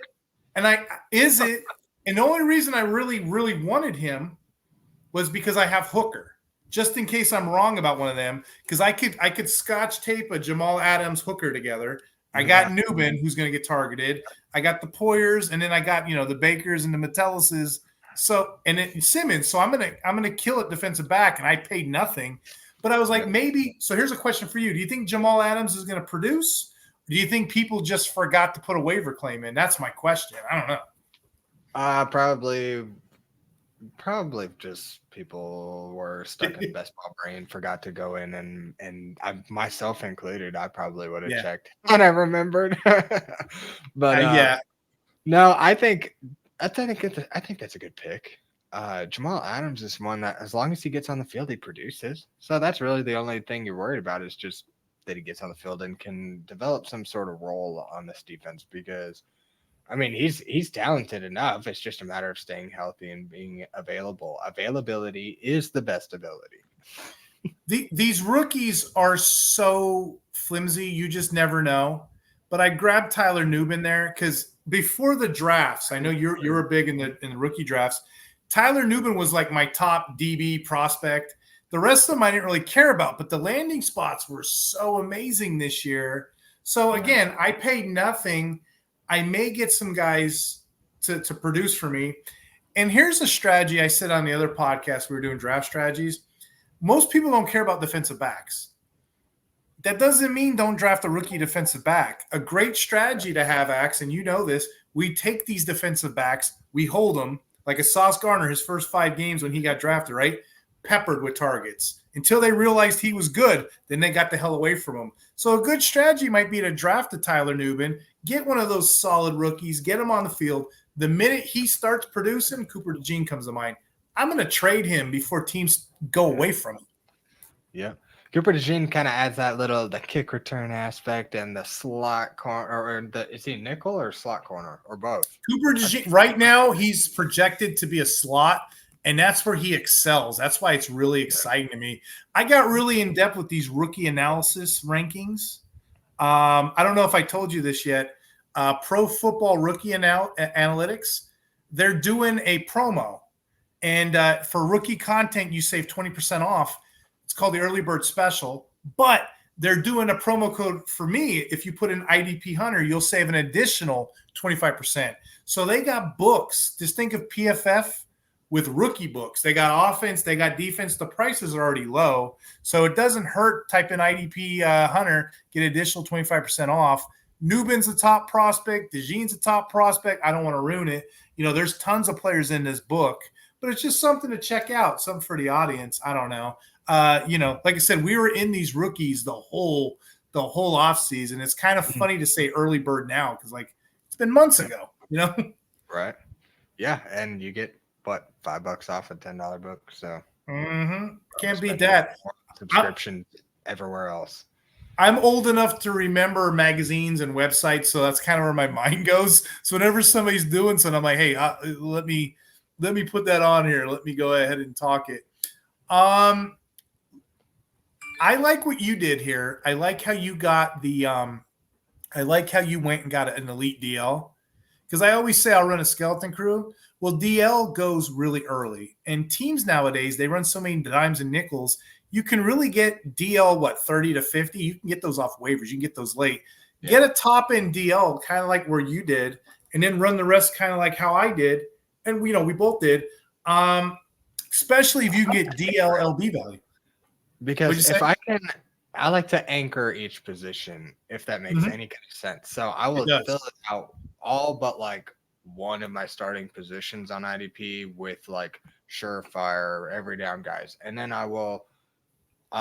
And the only reason I really, really wanted him was because I have Hooker, just in case I'm wrong about one of them, because I could scotch tape a Jamal Adams Hooker together. I got Newman, who's going to get targeted. I got the Poyers, and then I got the Bakers and the Metelluses. So and then Simmons. So I'm gonna kill it defensive back, and I paid nothing. But I was like, maybe. So here's a question for you: do you think Jamal Adams is going to produce? Or do you think people just forgot to put a waiver claim in? That's my question. I don't know. Probably just people were stuck in best ball brain, forgot to go in, and I, myself included, I probably would have checked when I remembered. But no, I think that's a good pick. Jamal Adams is one that, as long as he gets on the field, he produces. So that's really the only thing you're worried about, is just that he gets on the field and can develop some sort of role on this defense, because I mean, he's talented enough. It's just a matter of staying healthy and being available. Availability is the best ability. These rookies are so flimsy, you just never know. But I grabbed Tyler Newman there because before the drafts, I know you're big in the rookie drafts. Tyler Newman was like my top DB prospect. The rest of them I didn't really care about, but the landing spots were so amazing this year. So again, I paid nothing. I may get some guys to produce for me. And here's a strategy I said on the other podcast. We were doing draft strategies. Most people don't care about defensive backs. That doesn't mean don't draft a rookie defensive back. A great strategy to have, Axe, and you know this, we take these defensive backs, we hold them, like a Sauce Gardner, his first 5 games when he got drafted, right? Peppered with targets. Until they realized he was good, then they got the hell away from him. So a good strategy might be to draft a Tyler Newman, get one of those solid rookies, get him on the field. The minute he starts producing, Cooper DeJean comes to mind. I'm going to trade him before teams go away from him. Yeah. Cooper DeJean kind of adds that the kick return aspect and the slot corner, is he nickel or slot corner or both? Cooper DeJean, right now, he's projected to be a slot. And that's where he excels. That's why it's really exciting to me. I got really in depth with these rookie analysis rankings. I don't know if I told you this yet. Pro Football Rookie Analytics, they're doing a promo. And for rookie content, you save 20% off. It's called the Early Bird Special. But they're doing a promo code for me. If you put in IDP Hunter, you'll save an additional 25%. So they got books. Just think of PFF with rookie books. They got offense, they got defense. The prices are already low. So it doesn't hurt. Type in IDP Hunter, get additional 25% off. Newbin's the top prospect. DeJean's the top prospect. I don't want to ruin it. There's tons of players in this book, but it's just something to check out, something for the audience. I don't know. Like I said, we were in these rookies the whole off season. It's kind of funny to say early bird now because it's been months ago, Right. Yeah. And you get what, $5 off a $10 book. So can't beat that. Subscription everywhere else. I'm old enough to remember magazines and websites. So that's kind of where my mind goes. So whenever somebody's doing something, I'm like, hey, let me put that on here. Let me go ahead and talk it. I like what you did here. I like how you got I like how you went and got an elite DL. Because I always say I'll run a skeleton crew. Well, DL goes really early. And teams nowadays, they run so many dimes and nickels. You can really get DL, 30 to 50? You can get those off waivers. You can get those late. Yeah. Get a top-end DL, kind of like where you did, and then run the rest kind of like how I did. And, we both did. Especially if you can get DL LB value. Because if I like to anchor each position, if that makes any kind of sense. So I will fill it out all but one of my starting positions on IDP with surefire every down guys. And then I'll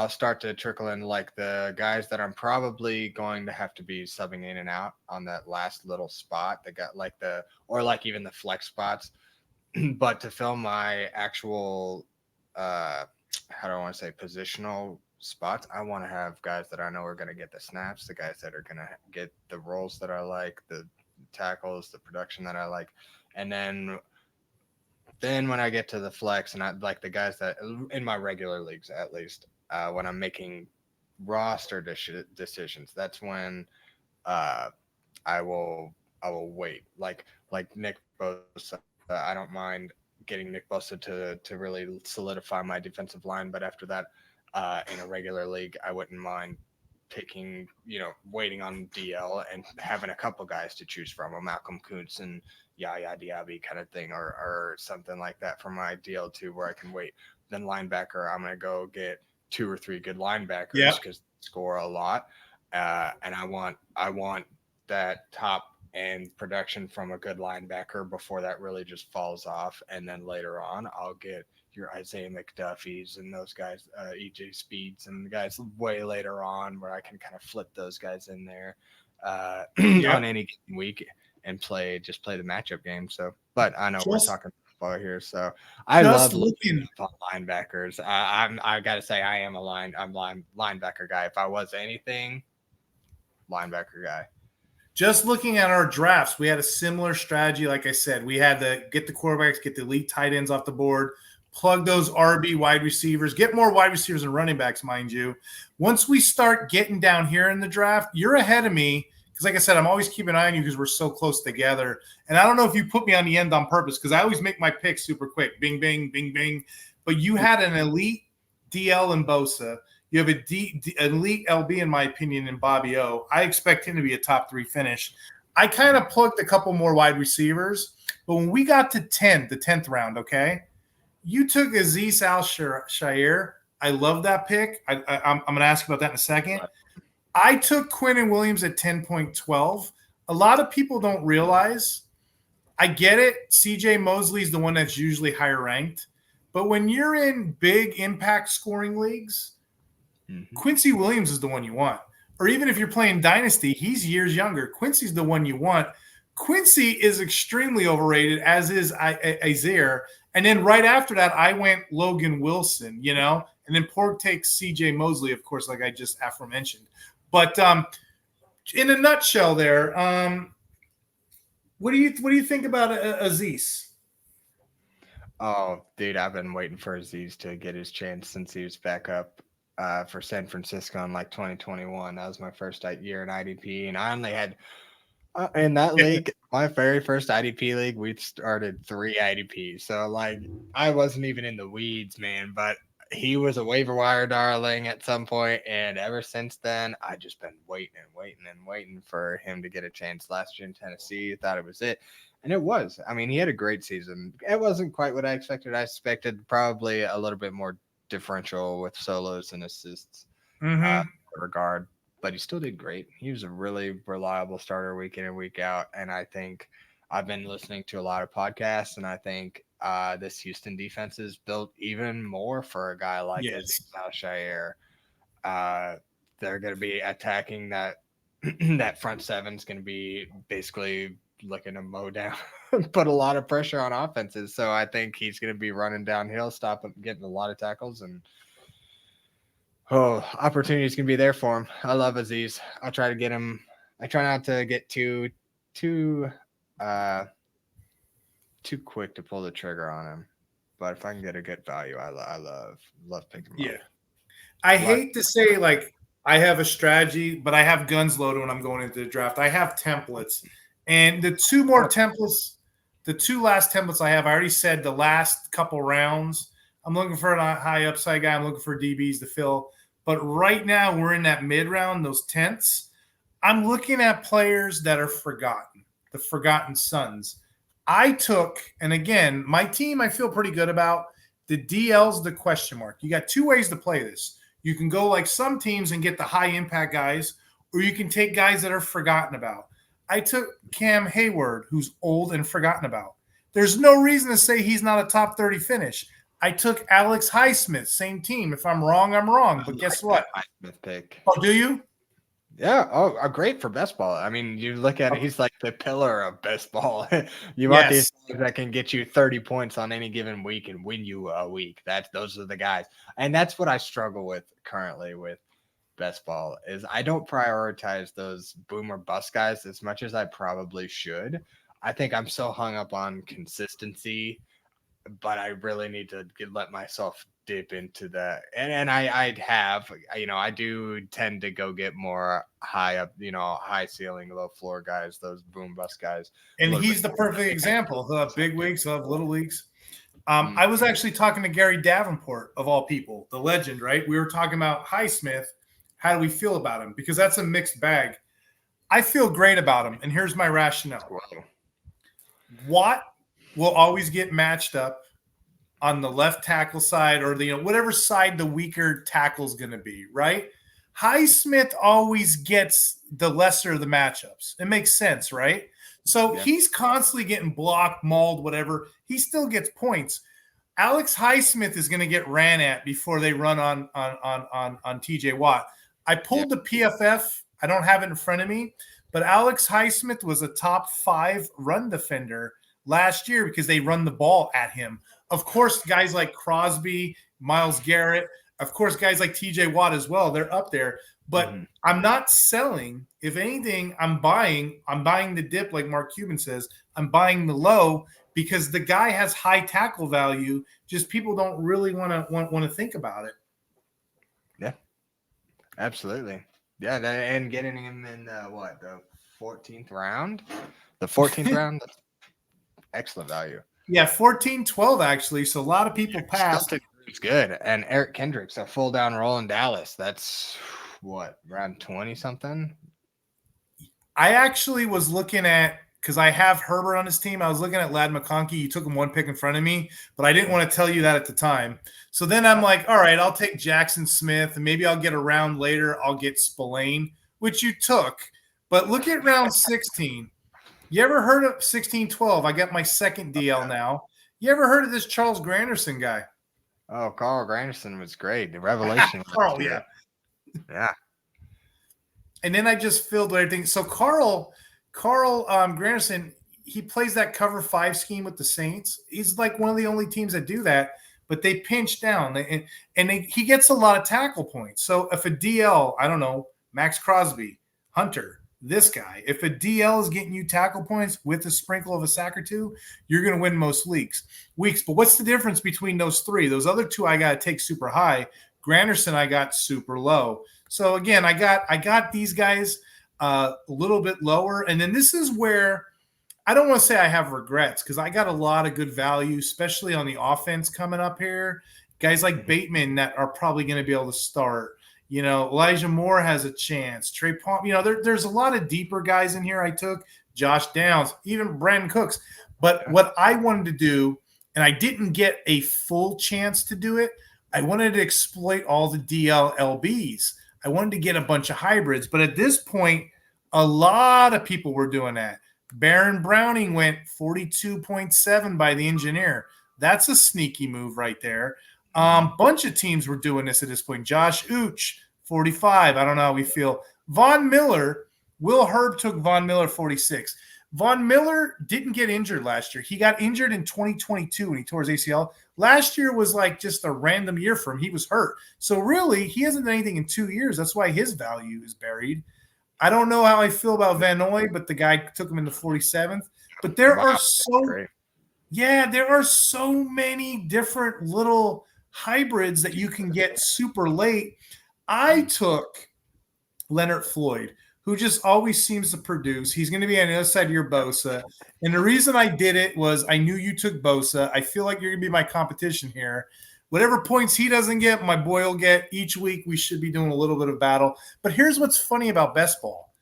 start to trickle in the guys that I'm probably going to have to be subbing in and out on that last little spot that got even the flex spots. But to fill my actual how do I want to say positional spots, I want to have guys that I know are going to get the snaps, the guys that are going to get the roles that I like, the tackles, the production that I like. And then when I get to the flex and I like the guys that in my regular leagues, at least when I'm making roster decisions, that's when I will wait. Like Nick Bosa, I don't mind getting Nick Bosa to really solidify my defensive line. But after that, in a regular league, I wouldn't mind taking, waiting on DL and having a couple guys to choose from, a Malcolm Kuntz and Yaya Diaby kind of thing, or something like that for my DL2 where I can wait. Then linebacker, I'm going to go get 2 or 3 good linebackers because they score a lot. And I want that top end production from a good linebacker before that really just falls off. And then later on, I'll get your Isaiah McDuffies and those guys, EJ Speeds and the guys way later on where I can kind of flip those guys in there on any given week and play the matchup game. So, but I know we're talking football here, so I love looking at linebackers. I got to say I am I'm linebacker guy. If I was anything, linebacker guy. Just looking at our drafts, we had a similar strategy. Like I said, we had to get the quarterbacks, get the elite tight ends off the board, plug those RB wide receivers, get more wide receivers and running backs, mind you. Once we start getting down here in the draft, you're ahead of me because, like I said, I'm always keeping an eye on you because we're so close together. And I don't know if you put me on the end on purpose because I always make my picks super quick. Bing, bing, bing, bing. But you had an elite DL in Bosa. You have an elite LB, in my opinion, in Bobby O. I expect him to be a top 3 finish. I kind of plugged a couple more wide receivers. But when we got to the 10th round, okay, you took Azeez Al-Shaair. I love that pick. I'm going to ask you about that in a second. I took Quinnen Williams at 10.12. A lot of people don't realize. I get it. CJ Mosley is the one that's usually higher ranked. But when you're in big impact scoring leagues, Quincy Williams is the one you want. Or even if you're playing Dynasty, he's years younger. Quincy's the one you want. Quincy is extremely overrated, as is Isaiah. And then right after that, I went Logan Wilson, and then Porg takes CJ Mosley, of course, like I just aforementioned. But in a nutshell there, what do you think about Azeez? Oh, dude, I've been waiting for Aziz to get his chance since he was back up for San Francisco in like 2021. That was my first year in IDP, and I only had in that league, my very first IDP league, we started 3 IDPs. So like, I wasn't even in the weeds, man. But he was a waiver wire darling at some point, and ever since then, I just been waiting for him to get a chance. Last year in Tennessee, thought it was it. And it was. I mean, he had a great season. It wasn't quite what I expected. I expected probably a little bit more differential with solos and assists regard, but he still did great. He was a really reliable starter week in and week out. And I think I've been listening to a lot of podcasts, and I think this Houston defense is built even more for a guy like Aziz Al-Shaair. They're going to be attacking that that front seven is going to be basically looking to mow down, put a lot of pressure on offenses. So I think he's going to be running downhill, getting a lot of tackles, and opportunities can be there for him. I love Aziz. I'll try to get him. I try not to get too quick to pull the trigger on him, but if I can get a good value, I love picking him up. I hate to say like I have a strategy, but I have guns loaded when I'm going into the draft. I have templates, and the two last templates I have, I already said the last couple rounds. I'm looking for a high upside guy. I'm looking for DBs to fill. But right now we're in that mid round, those tenths. I'm looking at players that are forgotten, the forgotten sons. I took, and again, my team I feel pretty good about. The DL's the question mark. You got 2 ways to play this. You can go like some teams and get the high impact guys, or you can take guys that are forgotten about. I took Cam Hayward, who's old and forgotten about. There's no reason to say he's not a top 30 finish. I took Alex Highsmith, same team. If I'm wrong, I'm wrong. But guess what? Highsmith pick. Oh, do you? Yeah. Oh, great for best ball. I mean, you look at it, he's like the pillar of best ball. You want these guys that can get you 30 points on any given week and win you a week. Those are the guys. And that's what I struggle with currently with best ball is I don't prioritize those boom or bust guys as much as I probably should. I think I'm so hung up on consistency, but I really need to let myself dip into that. And I'd have, I do tend to go get more high up, high ceiling, low floor guys, those boom bust guys. And he's the perfect example. He'll have big weeks, he'll have little weeks. I was actually talking to Gary Davenport, of all people, the legend, right? We were talking about Highsmith. How do we feel about him? Because that's a mixed bag. I feel great about him, and here's my rationale. Watt will always get matched up on the left tackle side or the whatever side the weaker tackle is going to be, right? Highsmith always gets the lesser of the matchups. It makes sense, right? So he's constantly getting blocked, mauled, whatever. He still gets points. Alex Highsmith is going to get ran at before they run on TJ Watt. I pulled the PFF. I don't have it in front of me, but Alex Highsmith was a top 5 run defender last year because they run the ball at him. Of course, guys like Crosby, Myles Garrett, of course, guys like TJ Watt as well, they're up there. But I'm not selling. If anything, I'm buying the dip, like Mark Cuban says. I'm buying the low because the guy has high tackle value. Just people don't really want to think about it. Yeah, absolutely. Yeah, and getting him in the 14th round? The 14th round? That's excellent value. Yeah, 14-12 actually. So a lot of people passed. It's good. And Eric Kendricks, a full down roll in Dallas. That's around 20 something? I actually was looking at, because I have Herbert on his team, I was looking at Ladd McConkey. You took him 1 pick in front of me, but I didn't want to tell you that at the time. So then I'm like, all right, I'll take Jackson Smith, and maybe I'll get a round later. I'll get Spillane, which you took. But look at round 16. You ever heard of 16-12? I got my second DL now. You ever heard of this Charles Granderson guy? Oh, Carl Granderson was great. The revelation. Carl, yeah. Yeah. And then I just filled everything. So Carl Granderson, he plays that cover 5 scheme with the Saints. He's like one of the only teams that do that, but they pinch down. He gets a lot of tackle points. So if a DL, I don't know, Max Crosby, Hunter, this guy. If a DL is getting you tackle points with a sprinkle of a sack or two, you're going to win most weeks. But what's the difference between those three? Those other two I got to take super high. Granderson I got super low. So again, I got these guys a little bit lower. And then this is where I don't want to say I have regrets because I got a lot of good value, especially on the offense coming up here. Guys like Bateman that are probably going to be able to start. You know, Elijah Moore has a chance. Trey Palm, you know, there's a lot of deeper guys in here I took. Josh Downs, even Brandon Cooks. But what I wanted to do, and I didn't get a full chance to do it, I wanted to exploit all the DLLBs. I wanted to get a bunch of hybrids. But at this point, a lot of people were doing that. Baron Browning went 42.7 by the engineer. That's a sneaky move right there. Bunch of teams were doing this at this point. Josh Ooch, 45. I don't know how we feel. Von Miller, Will Herb took Von Miller 46. Von Miller didn't get injured last year. He got injured in 2022 when he tore his ACL. Last year was like just a random year for him. He was hurt. So really, he hasn't done anything in 2 years. That's why his value is buried. I don't know how I feel about Van Noy, but the guy took him in the 47th. But there are so many different little hybrids that you can get super late. I took Leonard Floyd, who just always seems to produce. He's going to be on the other side of your Bosa. And the reason I did it was I knew you took Bosa. I feel like you're going to be my competition here. Whatever points he doesn't get, my boy will get. Each week we should be doing a little bit of battle. But here's what's funny about best ball.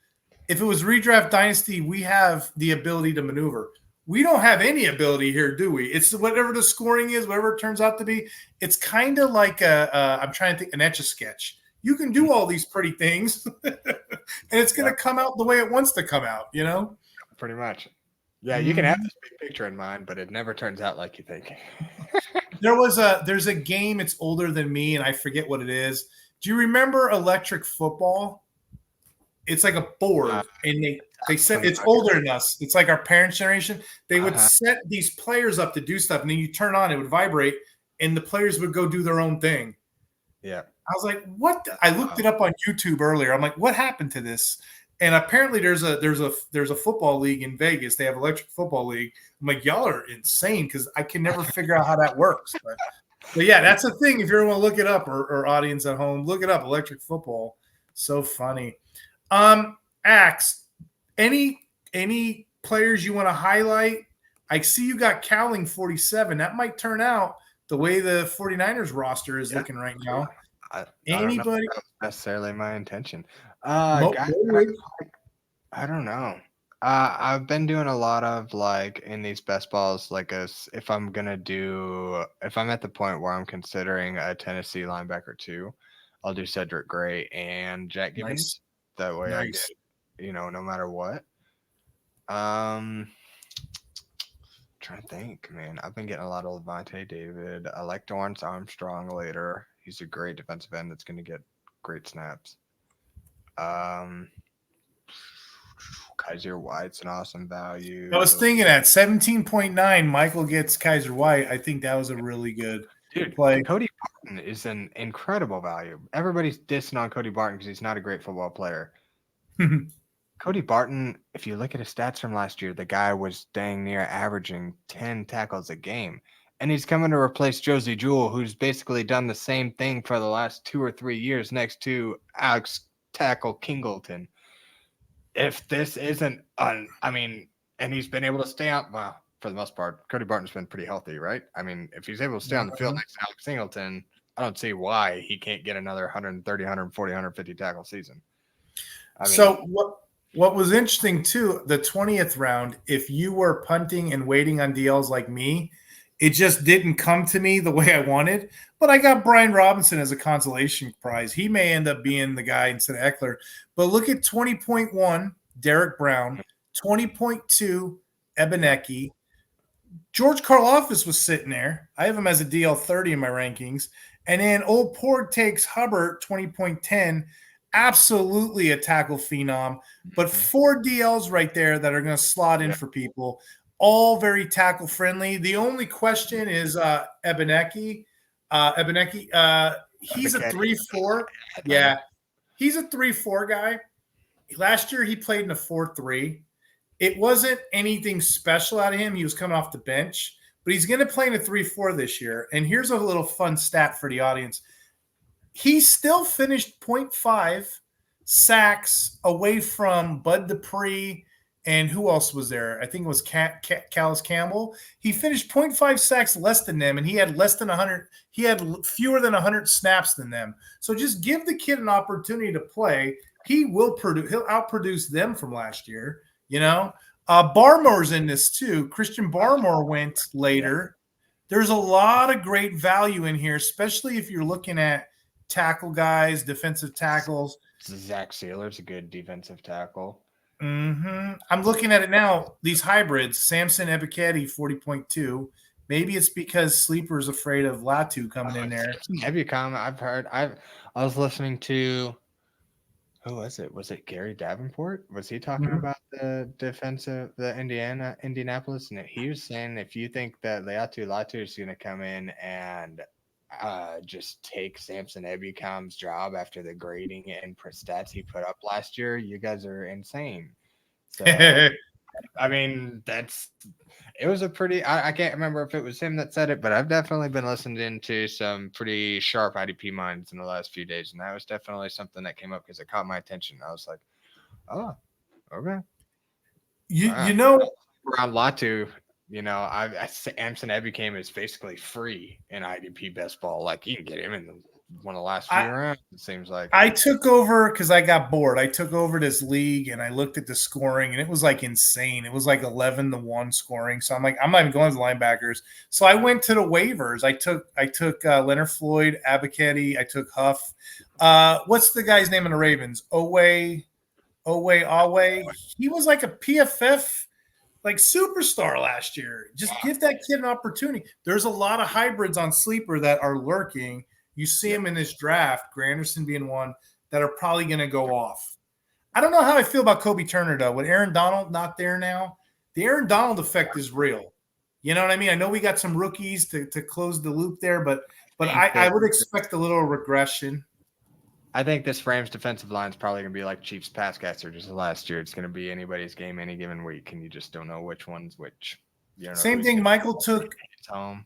If it was redraft dynasty, we have the ability to maneuver. We don't have any ability here, do we? It's whatever the scoring is, whatever it turns out to be. It's kind of like I'm trying to think, an Etch-a-Sketch. You can do all these pretty things, and it's going to come out the way it wants to come out, you know? Pretty much. Yeah, you can have this big picture in mind, but it never turns out like you think. There's a game, it's older than me, and I forget what it is. Do you remember electric football? It's like a board, and they set. It's older than us. It's like our parents' generation. They would set these players up to do stuff, and then you turn on, it would vibrate, and the players would go do their own thing. Yeah, I was like, "What?" I looked it up on YouTube earlier. I'm like, "What happened to this?" And apparently, there's a football league in Vegas. They have electric football league. I'm like, "Y'all are insane," because I can never figure out how that works. But yeah, that's a thing. If you ever want to look it up, or audience at home, look it up. Electric football, so funny. Axe, any players you want to highlight? I see you got Cowling 47. That might turn out the way the 49ers roster is looking right now. Anybody? Don't know if that was necessarily my intention. I don't know. I've been doing a lot of like in these best balls, like if I'm at the point where I'm considering a Tennessee linebacker too, I'll do Cedric Gray and Jack Gibbons. Nice. That way I get, no matter what. Trying to think, man. I've been getting a lot of Levante David. I like Dorrance Armstrong later. He's a great defensive end that's going to get great snaps. Kaiser White's an awesome value. I was thinking at 17.9, Michael gets Kaiser White. I think that was a really good play. Cody Barton is an incredible value. Everybody's dissing on Cody Barton because he's not a great football player. Cody Barton, if you look at his stats from last year, the guy was dang near averaging 10 tackles a game. And he's coming to replace Josie Jewell, who's basically done the same thing for the last 2 or 3 years next to Alex Tackle Kingleton. If this isn't and he's been able to stay out, well, for the most part, Cody Barton's been pretty healthy, right? I mean, if he's able to stay on the field next to Alex Singleton, I don't see why he can't get another 130, 140, 150 tackle season. So what was interesting too, the 20th round, if you were punting and waiting on DLs like me, it just didn't come to me the way I wanted. But I got Brian Robinson as a consolation prize. He may end up being the guy instead of Eckler. But look at 20.1, Derek Brown, 20.2, Ebenecki. George Karlaftis was sitting there. I have him as a DL 30 in my rankings. And then old Porg takes Hubbard, 20.10. Absolutely a tackle phenom. But 4 DLs right there that are going to slot in for people. All very tackle friendly. The only question is Ebenecki. He's a 3-4. Yeah. He's a 3-4 guy. last year he played in a 4-3. It wasn't anything special out of him. He was coming off the bench, but he's going to play in a 3-4 this year. And here's a little fun stat for the audience. He still finished 0.5 sacks away from Bud Dupree and who else was there? I think it was Callis Campbell. He finished 0.5 sacks less than them, and he had less than 100. He had fewer than 100 snaps than them. So just give the kid an opportunity to play. He will produce. He'll outproduce them from last year. You know, Barmore's in this too. Christian Barmore went later. There's a lot of great value in here, especially if you're looking at tackle guys, defensive tackles. Zach Sealer's a good defensive tackle. I'm looking at it now. These hybrids, Samson Ebukam, 40.2. Maybe it's because Sleeper's afraid of Latu coming in there. Ebukam, I've heard. I was listening to, who was it? Was it Gary Davenport? Was he talking about the Indianapolis? And he was saying if you think that Latu is going to come in and just take Samson Ebukam's job after the grading and stats he put up last year, you guys are insane. So, I mean, it was a pretty, I can't remember if it was him that said it, but I've definitely been listening to some pretty sharp IDP minds in the last few days. And that was definitely something that came up because it caught my attention. I was like, oh, okay. You know, around Latu, you know, Samson Ebukam is basically free in IDP best ball. Like you can get him in one of the last few rounds. It seems like I took over because I got bored. I took over this league and I looked at the scoring and it was like insane. It was like 11-1 scoring. So I'm like, I'm not even going to the linebackers. So I went to the waivers. I took Leonard Floyd, Abikedi. I took Huff. What's the guy's name in the Ravens? Owe. He was like a PFF like superstar last year. Just give that kid an opportunity. There's a lot of hybrids on Sleeper that are lurking. You see him in this draft, Granderson being one, that are probably going to go off. I don't know how I feel about Kobe Turner, though. With Aaron Donald not there now, the Aaron Donald effect is real. You know what I mean? I know we got some rookies to close the loop there, but I would expect a little regression. I think this Rams defensive line is probably going to be like Chiefs pass catcher just last year. It's going to be anybody's game any given week, and you just don't know which one's which. Same thing Michael took home.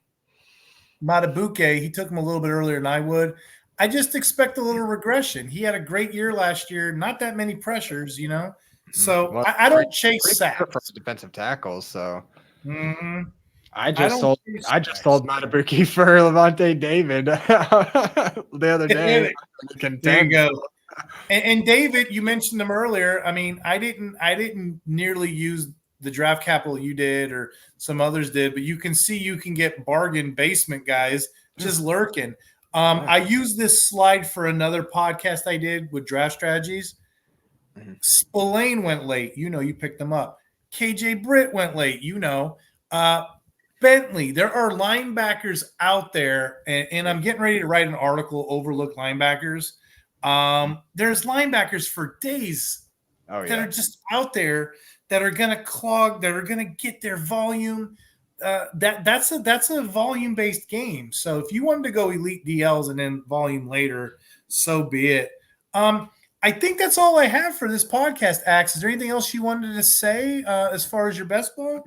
Matabuke, he took him a little bit earlier than I would. I just expect a little regression. He had a great year last year, not that many pressures, you know. So well, I don't chase sacks for defensive tackles. So I just sold Matabuke for Levante David the other day. There you go. And David, you mentioned him earlier. I mean, I didn't nearly use the draft capital you did or some others did, but you can see you can get bargain basement guys just lurking. I used this slide for another podcast I did with draft strategies. Spillane went late. You know, you picked them up. KJ Britt went late. You know, Bentley. There are linebackers out there, and I'm getting ready to write an article, Overlooked Linebackers. There's linebackers for days that are just out there that are going to clog, that are going to get their volume. That's a volume-based game. So if you wanted to go elite DLs and then volume later, so be it. I think that's all I have for this podcast, Axe. Is there anything else you wanted to say as far as your best ball?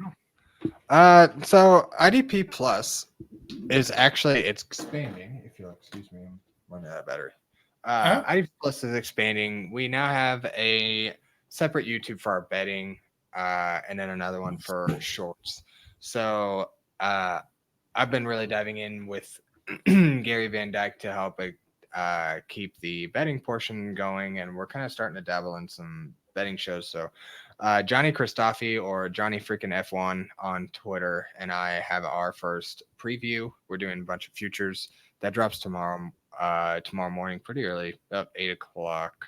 So IDP Plus is actually, it's expanding. If you'll excuse me, I'm running out of battery. IDP Plus is expanding. We now have a separate YouTube for our betting, and then another one for shorts. So I've been really diving in with Gary Van Dyke to help keep the betting portion going, and we're kind of starting to dabble in some betting shows. So Johnny Christoffi or Johnny freaking F1 on Twitter and I have our first preview. We're doing a bunch of futures that drops tomorrow morning pretty early, about 8 o'clock.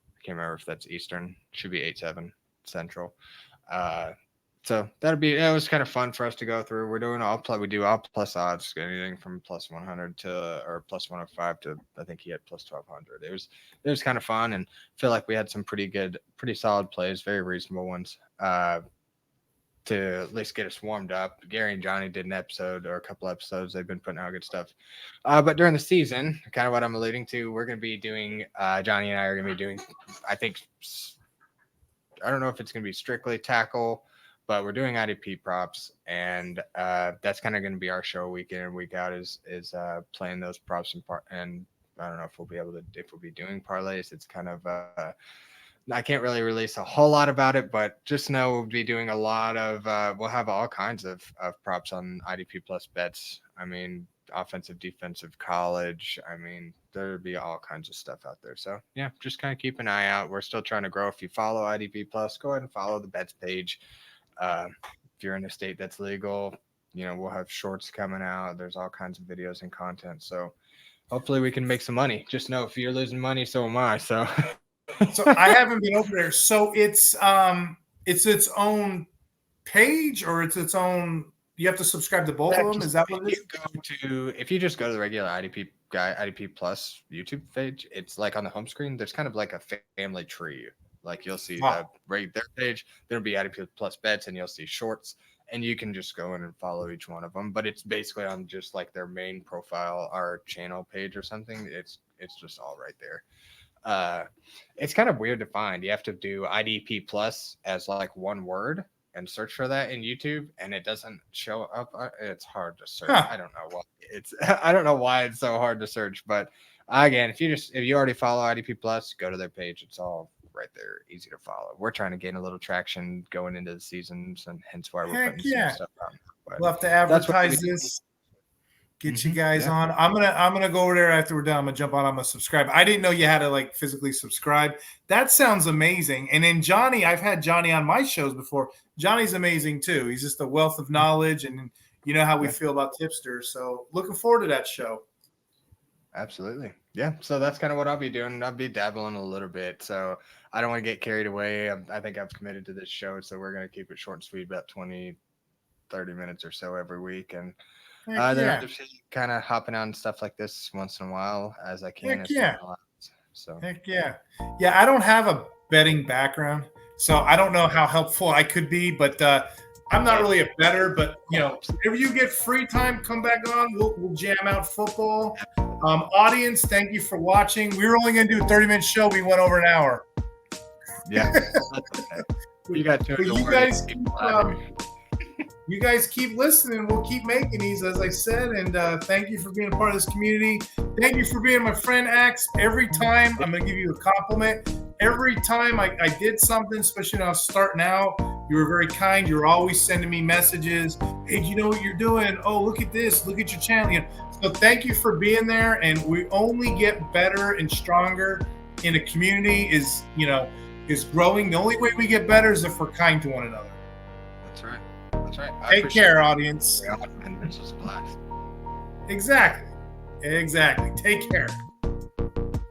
I can't remember if that's Eastern. Should be 8-7 Central. So it was kind of fun for us to go through. We do all plus odds, anything from plus 100 or plus 105 to, I think he had plus 1200. It was kind of fun, and feel like we had some pretty solid plays, very reasonable ones. to at least get us warmed up. Gary and Johnny did an episode or a couple episodes. They've been putting out good stuff. But during the season, kind of what I'm alluding to, we're going to be doing, Johnny and I are going to be doing, I think, I don't know if it's going to be strictly tackle, but we're doing IDP props. And that's kind of going to be our show week in and week out is playing those props and I don't know if we'll be doing parlays. It's kind of, I can't really release a whole lot about it, but just know we'll be doing a lot of, we'll have all kinds of props on IDP Plus bets. I mean, offensive, defensive, college. I mean, there'll be all kinds of stuff out there. So yeah, just kind of keep an eye out. We're still trying to grow. If you follow IDP Plus, go ahead and follow the bets page. If you're in a state that's legal, we'll have shorts coming out. There's all kinds of videos and content. So hopefully we can make some money. Just know if you're losing money, so am I. So I haven't been over there. So it's its own page or it's its own. You have to subscribe to both of them. Is that what it is? If you just go to the regular IDP Plus YouTube page, it's like on the home screen. There's kind of like a family tree. Like you'll see their page. There'll be IDP Plus bets, and you'll see shorts, and you can just go in and follow each one of them. But it's basically on just like their main profile, our channel page or something. It's just all right there. It's kind of weird to find. You have to do IDP Plus as like one word and search for that in YouTube, and it doesn't show up. It's hard to search. I don't know why I don't know why it's so hard to search, but again, if you already follow IDP Plus, go to their page. It's all right there, easy to follow. We're trying to gain a little traction going into the seasons, and hence why we're putting some stuff out. We'll have to advertise this. Get you guys on. I'm gonna go over there after we're done. I'm gonna jump on. I'm gonna subscribe. I didn't know you had to like physically subscribe. That sounds amazing. And then Johnny, I've had Johnny on my shows before. Johnny's amazing too. He's just a wealth of knowledge, and you know how we feel about tipsters. So looking forward to that show. Absolutely. Yeah. So that's kind of what I'll be doing. I'll be dabbling a little bit. So I don't want to get carried away. I think I've committed to this show. So we're going to keep it short and sweet, about 20, 30 minutes or so every week. And then I'm just kind of hopping on stuff like this once in a while as I can. So heck yeah. Yeah. I don't have a betting background, so I don't know how helpful I could be, but I'm not really a bettor, but if you get free time, come back on. We'll jam out football. Audience, thank you for watching. We were only going to do a 30-minute show. We went over an hour. Yeah. You got to. You guys keep listening. We'll keep making these, as I said. And thank you for being a part of this community. Thank you for being my friend, Axe. Every time, I'm going to give you a compliment. Every time I did something, especially when I was starting out, you were very kind. You were always sending me messages. Hey, do you know what you're doing? Oh, look at this. Look at your channel. So thank you for being there. And we only get better and stronger in a community is growing. The only way we get better is if we're kind to one another. That's right. That's right. Take care, audience. And this was a blast. Exactly. Take care.